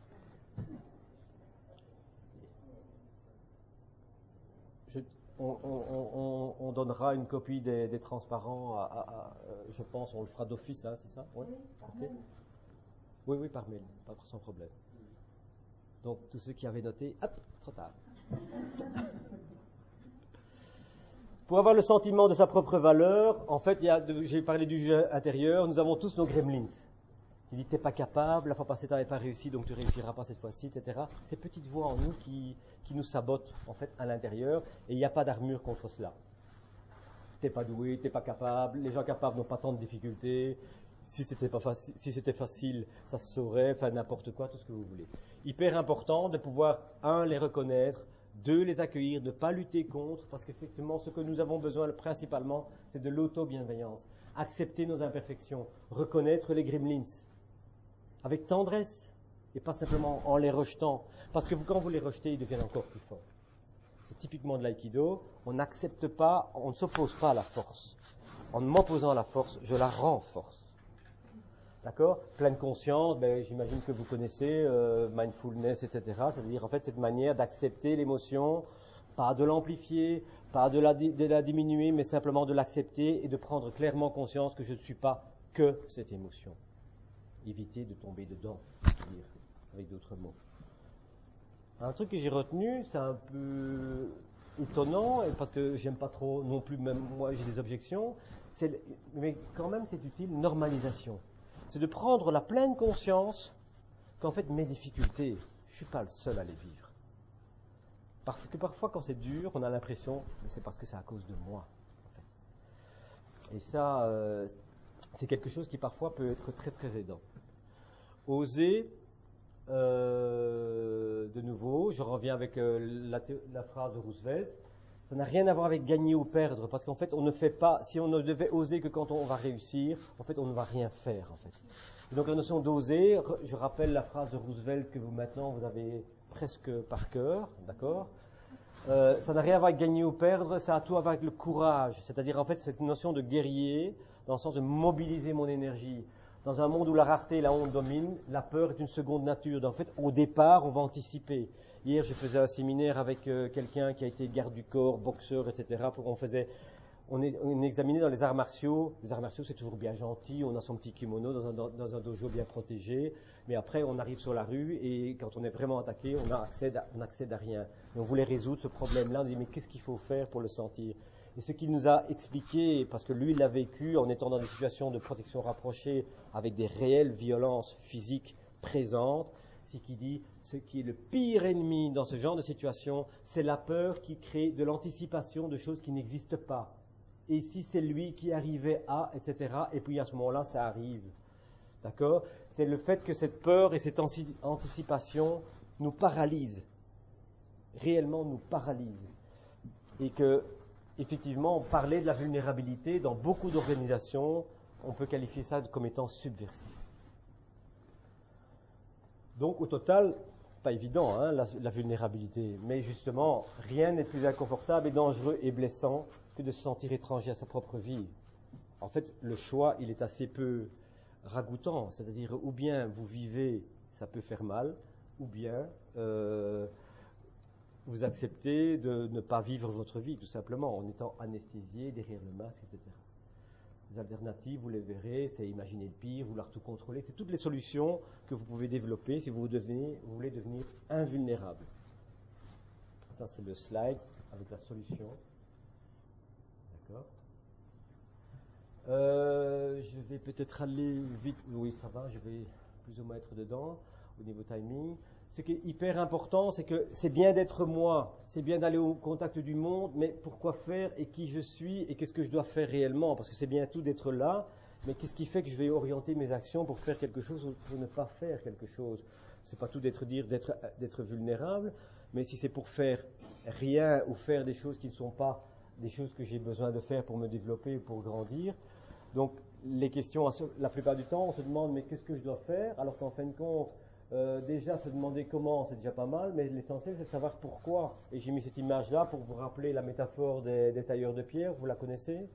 On donnera une copie des transparents je pense, on le fera d'office, hein, c'est ça? Oui, okay. Oui, par mail, pas sans problème. Donc, tous ceux qui avaient noté, hop, trop tard. Pour avoir le sentiment de sa propre valeur, en fait, j'ai parlé du jeu intérieur, nous avons tous nos gremlins. Il dit, t'es pas capable, la fois passée t'avais pas réussi, donc tu réussiras pas cette fois-ci, etc. Ces petites voix en nous qui nous sabotent, en fait, à l'intérieur, et il n'y a pas d'armure contre cela. T'es pas doué, t'es pas capable, les gens capables n'ont pas tant de difficultés, si c'était facile, ça se saurait, enfin n'importe quoi, tout ce que vous voulez. Hyper important de pouvoir, 1, les reconnaître, 2, les accueillir, de ne pas lutter contre, parce qu'effectivement, ce que nous avons besoin principalement, c'est de l'auto-bienveillance. Accepter nos imperfections, reconnaître les gremlins, avec tendresse, et pas simplement en les rejetant. Parce que quand vous les rejetez, ils deviennent encore plus forts. C'est typiquement de l'aïkido, on n'accepte pas, on ne s'oppose pas à la force. En m'opposant à la force, je la renforce. D'accord? Pleine conscience, j'imagine que vous connaissez mindfulness, etc. C'est-à-dire en fait cette manière d'accepter l'émotion, pas de l'amplifier, pas de la diminuer, mais simplement de l'accepter et de prendre clairement conscience que je ne suis pas que cette émotion. Éviter de tomber dedans, dire, avec d'autres mots. Un truc que j'ai retenu, c'est un peu étonnant, parce que j'aime pas trop non plus, même moi j'ai des objections, mais quand même c'est utile, normalisation. C'est de prendre la pleine conscience qu'en fait mes difficultés, je ne suis pas le seul à les vivre. Parce que parfois quand c'est dur, on a l'impression que c'est parce que c'est à cause de moi. En fait. Et ça, c'est quelque chose qui parfois peut être très très aidant. Oser, de nouveau, je reviens avec la phrase de Roosevelt, ça n'a rien à voir avec gagner ou perdre, parce qu'en fait, on ne fait pas, si on ne devait oser que quand on va réussir, en fait, on ne va rien faire, en fait. Et donc, la notion d'oser, je rappelle la phrase de Roosevelt que vous, maintenant, vous avez presque par cœur, d'accord? Ça n'a rien à voir avec gagner ou perdre, ça a tout à voir avec le courage. C'est-à-dire, en fait, c'est une notion de guerrier, dans le sens de mobiliser mon énergie. Dans un monde où la rareté et la honte dominent, la peur est une seconde nature. En fait, au départ, on va anticiper. Hier, je faisais un séminaire avec quelqu'un qui a été garde du corps, boxeur, etc. On examinait dans les arts martiaux. Les arts martiaux, c'est toujours bien gentil. On a son petit kimono dans un dojo bien protégé. Mais après, on arrive sur la rue et quand on est vraiment attaqué, on n'accède à rien. Et on voulait résoudre ce problème-là. On dit, mais qu'est-ce qu'il faut faire pour le sentir? Et ce qu'il nous a expliqué, parce que lui, il l'a vécu en étant dans des situations de protection rapprochée avec des réelles violences physiques présentes, c'est qu'il dit, ce qui est le pire ennemi dans ce genre de situation, c'est la peur qui crée de l'anticipation de choses qui n'existent pas. Et si c'est lui qui arrivait à, etc., et puis à ce moment-là, ça arrive. D'accord? C'est le fait que cette peur et cette anticipation nous paralysent. Réellement nous paralysent. Et que, effectivement, parler de la vulnérabilité, dans beaucoup d'organisations, on peut qualifier ça comme étant subversif. Donc, au total, pas évident, hein, la vulnérabilité. Mais justement, rien n'est plus inconfortable et dangereux et blessant que de se sentir étranger à sa propre vie. En fait, le choix, il est assez peu ragoûtant. C'est-à-dire, ou bien vous vivez, ça peut faire mal, ou bien vous acceptez de ne pas vivre votre vie, tout simplement, en étant anesthésié derrière le masque, etc. Les alternatives, vous les verrez, c'est imaginer le pire, vouloir tout contrôler. C'est toutes les solutions que vous pouvez développer si vous voulez devenir invulnérable. Ça, c'est le slide avec la solution. D'accord. Je vais peut-être aller vite. Oui, ça va, je vais plus ou moins être dedans au niveau timing. Ce qui est hyper important, c'est que c'est bien d'être moi, c'est bien d'aller au contact du monde, mais pourquoi faire et qui je suis et qu'est-ce que je dois faire réellement? Parce que c'est bien tout d'être là, mais qu'est-ce qui fait que je vais orienter mes actions pour faire quelque chose ou pour ne pas faire quelque chose? C'est pas tout d'être vulnérable, mais si c'est pour faire rien ou faire des choses qui ne sont pas des choses que j'ai besoin de faire pour me développer ou pour grandir. Donc les questions, la plupart du temps, on se demande mais qu'est-ce que je dois faire? Alors qu'en fin de compte, déjà se demander comment, c'est déjà pas mal, mais l'essentiel c'est de savoir pourquoi. Et j'ai mis cette image-là pour vous rappeler la métaphore des tailleurs de pierre, vous la connaissez?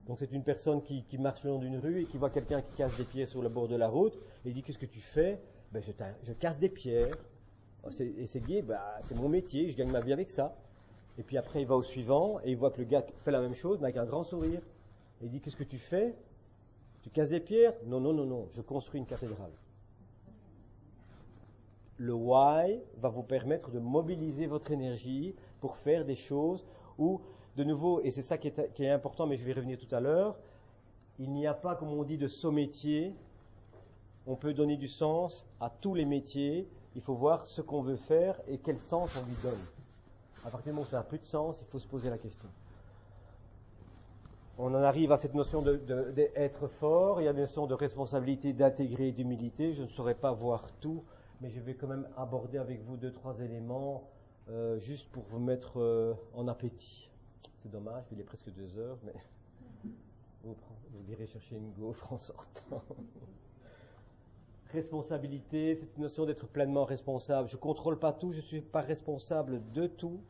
Donc c'est une personne qui marche le long d'une rue et qui voit quelqu'un qui casse des pierres sur le bord de la route, et il dit qu'est-ce que tu fais? Ben, je casse des pierres. Et c'est gai, c'est mon métier, je gagne ma vie avec ça. Et puis après il va au suivant, et il voit que le gars fait la même chose, mais avec un grand sourire. Et il dit qu'est-ce que tu fais? Tu casses des pierres? Non, non, non, non, je construis une cathédrale. Le why va vous permettre de mobiliser votre énergie pour faire des choses où, de nouveau, et c'est ça qui est important, mais je vais y revenir tout à l'heure, il n'y a pas, comme on dit, de saut-métier. On peut donner du sens à tous les métiers. Il faut voir ce qu'on veut faire et quel sens on lui donne. À partir du moment où ça n'a plus de sens, il faut se poser la question. On en arrive à cette notion d'être fort, il y a la notion de responsabilité, d'intégrer et d'humilité. Je ne saurais pas voir tout, mais je vais quand même aborder avec vous 2-3 éléments, juste pour vous mettre en appétit. C'est dommage, il est presque 2 heures, mais vous irez chercher une gaufre en sortant. Responsabilité, c'est une notion d'être pleinement responsable. Je ne contrôle pas tout, je ne suis pas responsable de tout,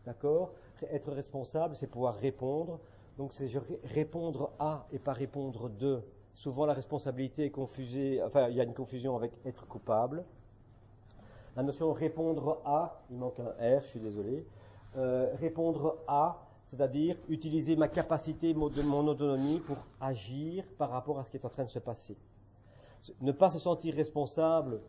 d'accord? Être responsable, c'est pouvoir répondre. Donc c'est répondre à et pas répondre de. Souvent la responsabilité est confusée, enfin il y a une confusion avec être coupable. La notion répondre à, il manque un R, je suis désolé. Répondre à, c'est-à-dire utiliser ma capacité de mon autonomie pour agir par rapport à ce qui est en train de se passer. Ne pas se sentir responsable,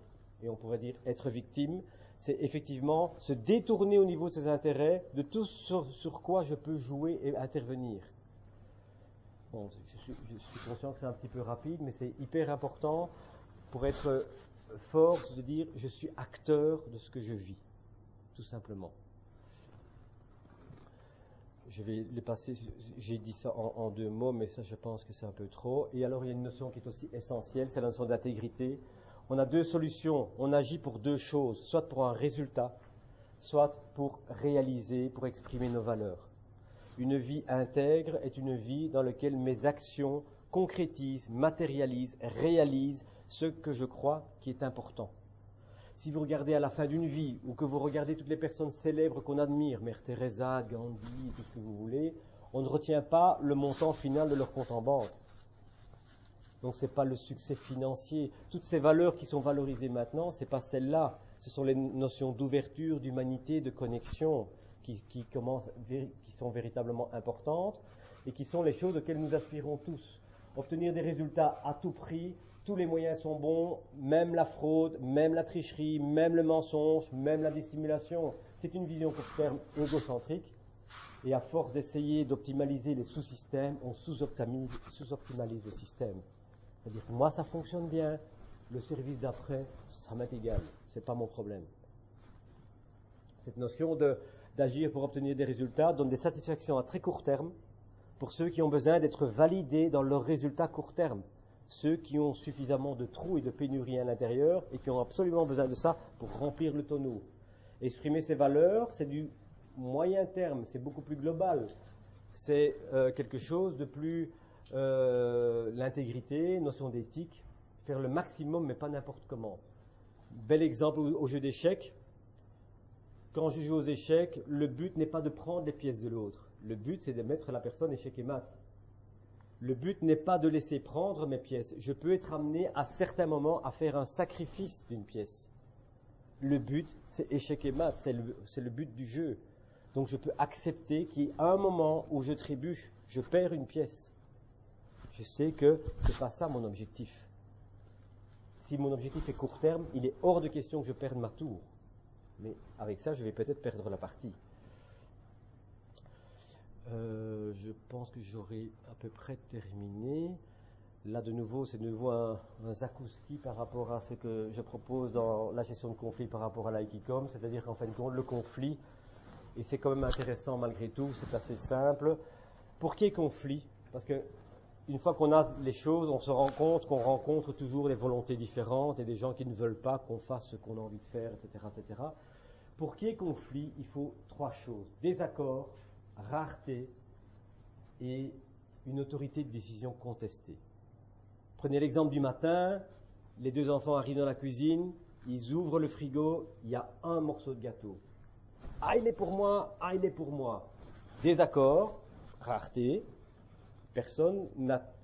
et on pourrait dire être victime, c'est effectivement se détourner au niveau de ses intérêts de tout sur quoi je peux jouer et intervenir. Bon, je suis conscient que c'est un petit peu rapide, mais c'est hyper important pour être fort, de dire je suis acteur de ce que je vis, tout simplement. Je vais les passer, j'ai dit ça en 2 mots, mais ça je pense que c'est un peu trop. Et alors il y a une notion qui est aussi essentielle, c'est la notion d'intégrité. On a 2 solutions, on agit pour 2 choses, soit pour un résultat, soit pour réaliser, pour exprimer nos valeurs. Une vie intègre est une vie dans laquelle mes actions concrétisent, matérialisent, réalisent ce que je crois qui est important. Si vous regardez à la fin d'une vie, ou que vous regardez toutes les personnes célèbres qu'on admire, Mère Teresa, Gandhi, tout ce que vous voulez, on ne retient pas le montant final de leur compte en banque. Donc ce n'est pas le succès financier. Toutes ces valeurs qui sont valorisées maintenant, ce n'est pas celles-là. Ce sont les notions d'ouverture, d'humanité, de connexion qui sont véritablement importantes et qui sont les choses auxquelles nous aspirons tous. Obtenir des résultats à tout prix, tous les moyens sont bons, même la fraude, même la tricherie, même le mensonge, même la dissimulation. C'est une vision court terme égocentrique. Et à force d'essayer d'optimaliser les sous-systèmes, on sous-optimalise le système. C'est-à-dire que moi, ça fonctionne bien, le service d'après, ça m'est égal, ce n'est pas mon problème. Cette notion d'agir pour obtenir des résultats donne des satisfactions à très court terme pour ceux qui ont besoin d'être validés dans leurs résultats court terme. Ceux qui ont suffisamment de trous et de pénuries à l'intérieur et qui ont absolument besoin de ça pour remplir le tonneau. Exprimer ces valeurs, c'est du moyen terme, c'est beaucoup plus global. C'est quelque chose de plus l'intégrité, notion d'éthique, faire le maximum mais pas n'importe comment. Bel exemple au jeu d'échecs. Quand je joue aux échecs, le but n'est pas de prendre les pièces de l'autre. Le but, c'est de mettre la personne échec et mat. Le but n'est pas de laisser prendre mes pièces. Je peux être amené à certains moments à faire un sacrifice d'une pièce. Le but, c'est échec et mat, c'est le but du jeu. Donc je peux accepter qu'il y ait un moment où je trébuche, je perds une pièce. Je sais que ce n'est pas ça mon objectif. Si mon objectif est court terme, il est hors de question que je perde ma tour. Mais avec ça, je vais peut-être perdre la partie. Je pense que j'aurai à peu près terminé. Là, de nouveau, c'est de nouveau un zakouski par rapport à ce que je propose dans la gestion de conflit par rapport à l'Aikikom, c'est-à-dire qu'en fin de compte, le conflit, et c'est quand même intéressant malgré tout, c'est assez simple. Pour qu'il y ait conflit, parce que une fois qu'on a les choses, on se rend compte qu'on rencontre toujours des volontés différentes et des gens qui ne veulent pas qu'on fasse ce qu'on a envie de faire, etc., etc. Pour qu'il y ait conflit, il faut trois choses. Désaccord, rareté et une autorité de décision contestée. Prenez l'exemple du matin, les deux enfants arrivent dans la cuisine, ils ouvrent le frigo, il y a un morceau de gâteau. Ah, il est pour moi, ah, il est pour moi. Désaccord, rareté, personne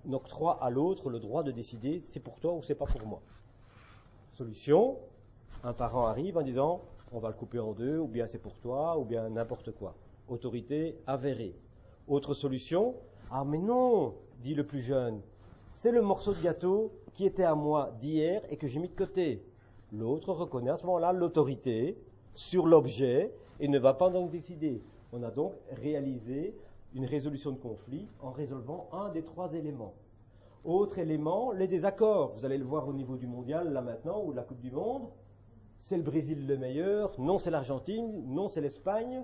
n'octroie à l'autre le droit de décider c'est pour toi ou c'est pas pour moi. Solution, un parent arrive en disant on va le couper en deux, ou bien c'est pour toi, ou bien n'importe quoi. Autorité avérée. Autre solution, ah mais non, dit le plus jeune, c'est le morceau de gâteau qui était à moi d'hier et que j'ai mis de côté. L'autre reconnaît à ce moment-là l'autorité sur l'objet et ne va pas donc décider. On a donc réalisé une résolution de conflit en résolvant un des trois éléments. Autre élément, les désaccords. Vous allez le voir au niveau du mondial, là maintenant, ou de la Coupe du Monde. C'est le Brésil le meilleur, non c'est l'Argentine, non c'est l'Espagne.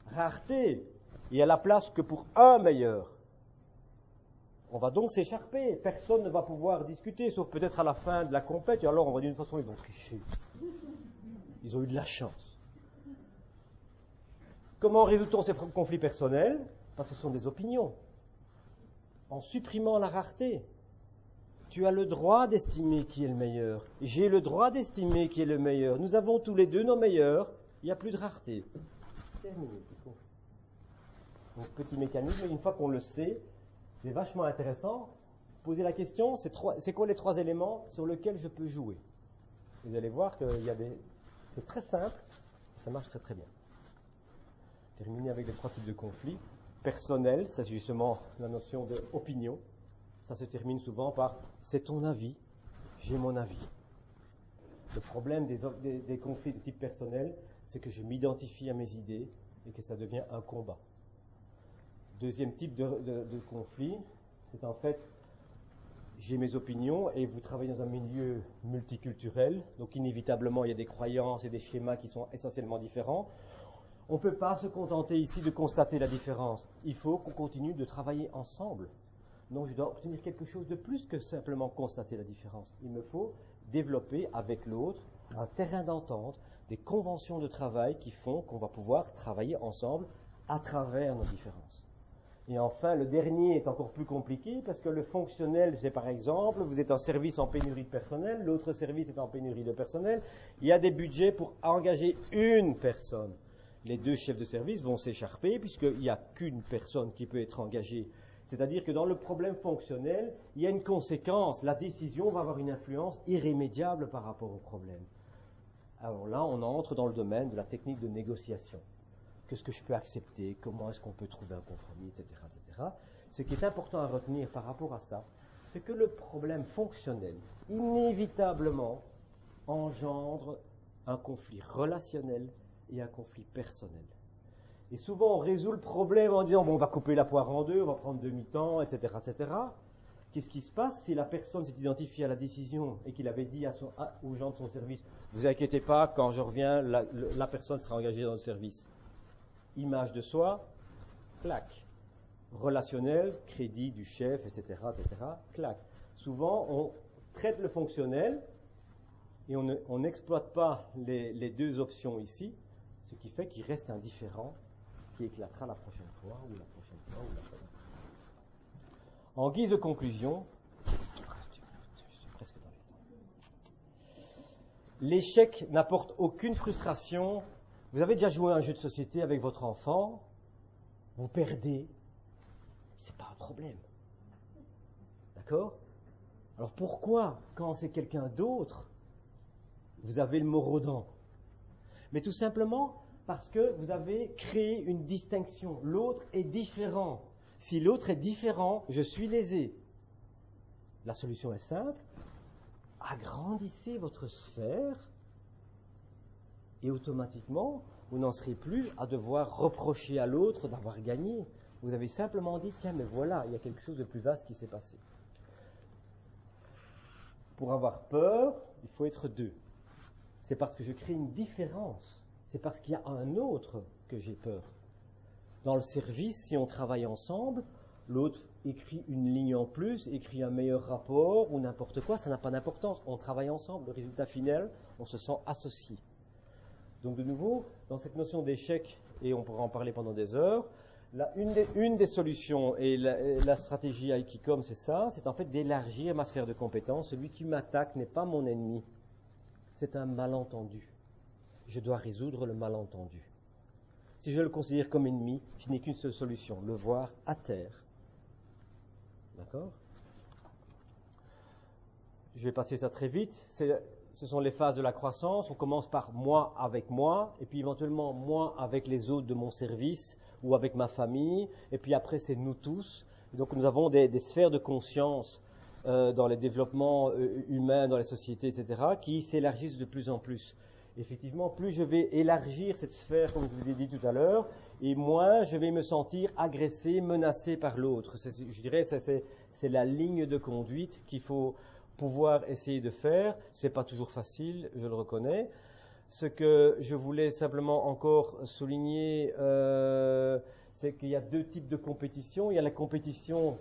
Rareté. Il y a la place que pour un meilleur. On va donc s'écharper. Personne ne va pouvoir discuter, sauf peut-être à la fin de la compète. Et alors on va dire d'une façon, ils ont triché. Ils ont eu de la chance. Comment résout-on ces conflits personnels? Parce que ce sont des opinions. En supprimant la rareté. Tu as le droit d'estimer qui est le meilleur. J'ai le droit d'estimer qui est le meilleur. Nous avons tous les deux nos meilleurs. Il n'y a plus de rareté. Terminé. Donc, petit mécanisme, une fois qu'on le sait, c'est vachement intéressant. Poser la question, c'est quoi les trois éléments sur lesquels je peux jouer? Vous allez voir que c'est très simple et ça marche très très bien. Terminer avec les trois types de conflits. Personnel, c'est justement la notion d'opinion. Ça se termine souvent par « c'est ton avis, j'ai mon avis ». Le problème des conflits de type personnel, c'est que je m'identifie à mes idées et que ça devient un combat. Deuxième type de conflit, c'est en fait j'ai mes opinions et vous travaillez dans un milieu multiculturel, donc inévitablement il y a des croyances et des schémas qui sont essentiellement différents. On ne peut pas se contenter ici de constater la différence. Il faut qu'on continue de travailler ensemble. Donc je dois obtenir quelque chose de plus que simplement constater la différence. Il me faut développer avec l'autre un terrain d'entente, des conventions de travail qui font qu'on va pouvoir travailler ensemble à travers nos différences. Et enfin, le dernier est encore plus compliqué parce que le fonctionnel, c'est par exemple, vous êtes en service en pénurie de personnel, l'autre service est en pénurie de personnel, il y a des budgets pour engager une personne. Les deux chefs de service vont s'écharper puisqu'il n'y a qu'une personne qui peut être engagée. C'est-à-dire que dans le problème fonctionnel, il y a une conséquence. La décision va avoir une influence irrémédiable par rapport au problème. Alors là, on entre dans le domaine de la technique de négociation. Qu'est-ce que je peux accepter? Comment est-ce qu'on peut trouver un compromis, etc., etc. Ce qui est important à retenir par rapport à ça, c'est que le problème fonctionnel, inévitablement, engendre un conflit relationnel et un conflit personnel. Et souvent, on résout le problème en disant, bon, on va couper la poire en deux, on va prendre demi-temps, etc., etc. Qu'est-ce qui se passe si la personne s'est identifiée à la décision et qu'il avait dit aux gens de son service, vous inquiétez pas, quand je reviens, la personne sera engagée dans le service. Image de soi, clac. Relationnel, crédit du chef, etc., etc., clac. Souvent, on traite le fonctionnel et on n'exploite pas les deux options ici, ce qui fait qu'il reste un différend qui éclatera la prochaine fois, ou la prochaine fois, ou la prochaine fois. En guise de conclusion, je suis presque dans le temps. L'échec n'apporte aucune frustration. Vous avez déjà joué à un jeu de société avec votre enfant, vous perdez, c'est pas un problème. D'accord? Alors pourquoi, quand c'est quelqu'un d'autre, vous avez le mot aux dents? Mais tout simplement parce que vous avez créé une distinction. L'autre est différent. Si l'autre est différent, je suis lésé. La solution est simple. Agrandissez votre sphère et automatiquement, vous n'en serez plus à devoir reprocher à l'autre d'avoir gagné. Vous avez simplement dit, tiens, mais voilà, il y a quelque chose de plus vaste qui s'est passé. Pour avoir peur, il faut être deux. C'est parce que je crée une différence. C'est parce qu'il y a un autre que j'ai peur. Dans le service, si on travaille ensemble, l'autre écrit une ligne en plus, écrit un meilleur rapport ou n'importe quoi, ça n'a pas d'importance. On travaille ensemble. Le résultat final, on se sent associé. Donc de nouveau, dans cette notion d'échec, et on pourra en parler pendant des heures, une des solutions, et la stratégie Aikikom, c'est ça, c'est en fait d'élargir ma sphère de compétence. Celui qui m'attaque n'est pas mon ennemi, c'est un malentendu. Je dois résoudre le malentendu. Si je le considère comme ennemi, je n'ai qu'une seule solution, le voir à terre. D'accord? Je vais passer ça très vite. Ce sont les phases de la croissance. On commence par moi avec moi, et puis éventuellement moi avec les autres de mon service ou avec ma famille, et puis après c'est nous tous. Et donc nous avons des sphères de conscience dans les développements humains, dans les sociétés, etc., qui s'élargissent de plus en plus. Effectivement, plus je vais élargir cette sphère, comme je vous ai dit tout à l'heure, et moins je vais me sentir agressé, menacé par l'autre. Je dirais que c'est la ligne de conduite qu'il faut pouvoir essayer de faire. Ce n'est pas toujours facile, je le reconnais. Ce que je voulais simplement encore souligner, c'est qu'il y a deux types de compétition. Il y a la compétition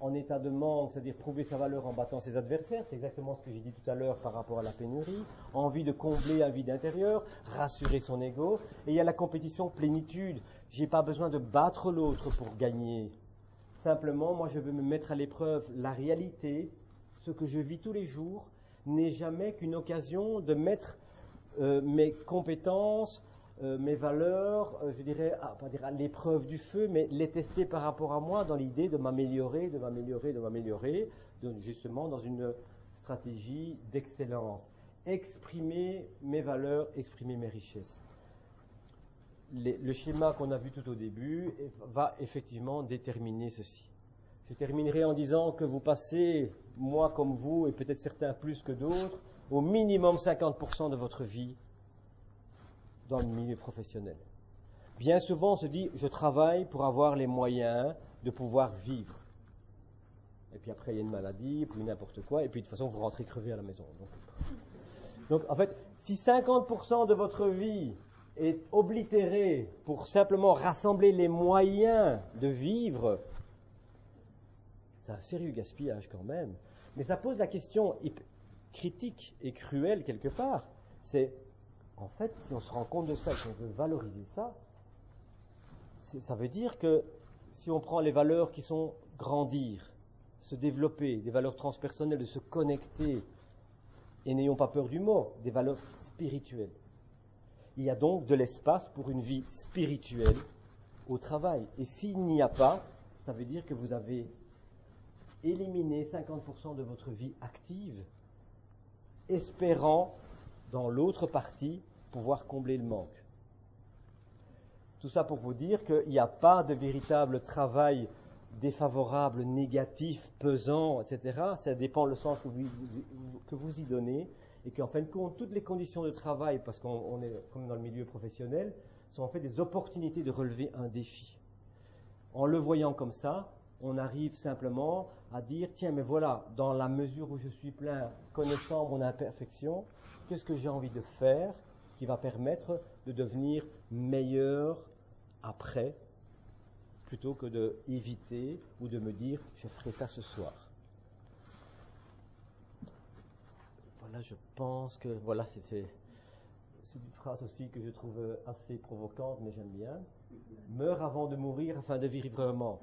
en état de manque, c'est-à-dire prouver sa valeur en battant ses adversaires, c'est exactement ce que j'ai dit tout à l'heure par rapport à la pénurie, envie de combler un vide intérieur, rassurer son ego, et il y a la compétition plénitude, j'ai pas besoin de battre l'autre pour gagner, simplement moi je veux me mettre à l'épreuve, la réalité, ce que je vis tous les jours, n'est jamais qu'une occasion de mettre mes compétences, mes valeurs, je dirais, pas dire à l'épreuve du feu, mais les tester par rapport à moi dans l'idée de m'améliorer, justement dans une stratégie d'excellence. Exprimer mes valeurs, exprimer mes richesses. Le schéma qu'on a vu tout au début va effectivement déterminer ceci. Je terminerai en disant que vous passez, moi comme vous, et peut-être certains plus que d'autres, au minimum 50% de votre vie dans le milieu professionnel. Bien souvent, on se dit, je travaille pour avoir les moyens de pouvoir vivre. Et puis après, il y a une maladie, puis n'importe quoi, et puis de toute façon, vous rentrez crevé à la maison. Donc en fait, si 50% de votre vie est oblitérée pour simplement rassembler les moyens de vivre, c'est un sérieux gaspillage quand même. Mais ça pose la question critique et cruelle quelque part, c'est en fait, si on se rend compte de ça et qu'on veut valoriser ça, ça veut dire que si on prend les valeurs qui sont grandir, se développer, des valeurs transpersonnelles, de se connecter, et n'ayons pas peur du mot, des valeurs spirituelles. Il y a donc de l'espace pour une vie spirituelle au travail. Et s'il n'y a pas, ça veut dire que vous avez éliminé 50% de votre vie active, espérant, dans l'autre partie, pouvoir combler le manque. Tout ça pour vous dire qu'il n'y a pas de véritable travail défavorable, négatif, pesant, etc. Ça dépend le sens que vous y donnez, et qu'en fin de compte, toutes les conditions de travail, parce qu'on est comme dans le milieu professionnel, sont en fait des opportunités de relever un défi. En le voyant comme ça, on arrive simplement à dire, tiens, mais voilà, dans la mesure où je suis plein, connaissant mon imperfection, qu'est-ce que j'ai envie de faire qui va permettre de devenir meilleur après, plutôt que d'éviter ou de me dire, je ferai ça ce soir. Voilà, je pense que, voilà, c'est une phrase aussi que je trouve assez provocante, mais j'aime bien. Meurs avant de mourir afin de vivre vraiment.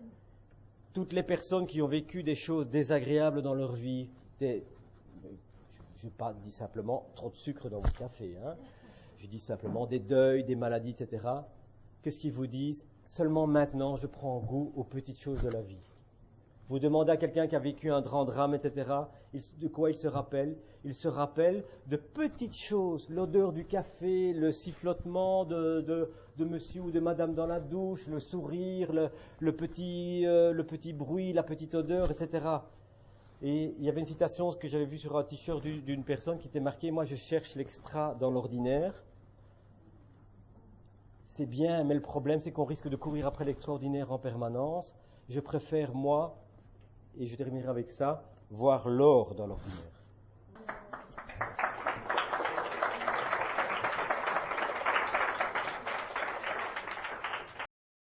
Toutes les personnes qui ont vécu des choses désagréables dans leur vie, je n'ai pas dit simplement trop de sucre dans votre café, hein. Je dis simplement des deuils, des maladies, etc. Qu'est-ce qu'ils vous disent? Seulement maintenant, je prends goût aux petites choses de la vie. Vous demandez à quelqu'un qui a vécu un grand drame, etc., de quoi il se rappelle? Il se rappelle de petites choses, l'odeur du café, le sifflotement de monsieur ou de madame dans la douche, le sourire, le petit bruit, la petite odeur, etc. Et il y avait une citation que j'avais vue sur un t-shirt d'une personne qui était marquée « Moi, je cherche l'extra dans l'ordinaire ». C'est bien, mais le problème, c'est qu'on risque de courir après l'extraordinaire en permanence. Je préfère, moi, et je terminerai avec ça, voir l'or dans l'ordinaire.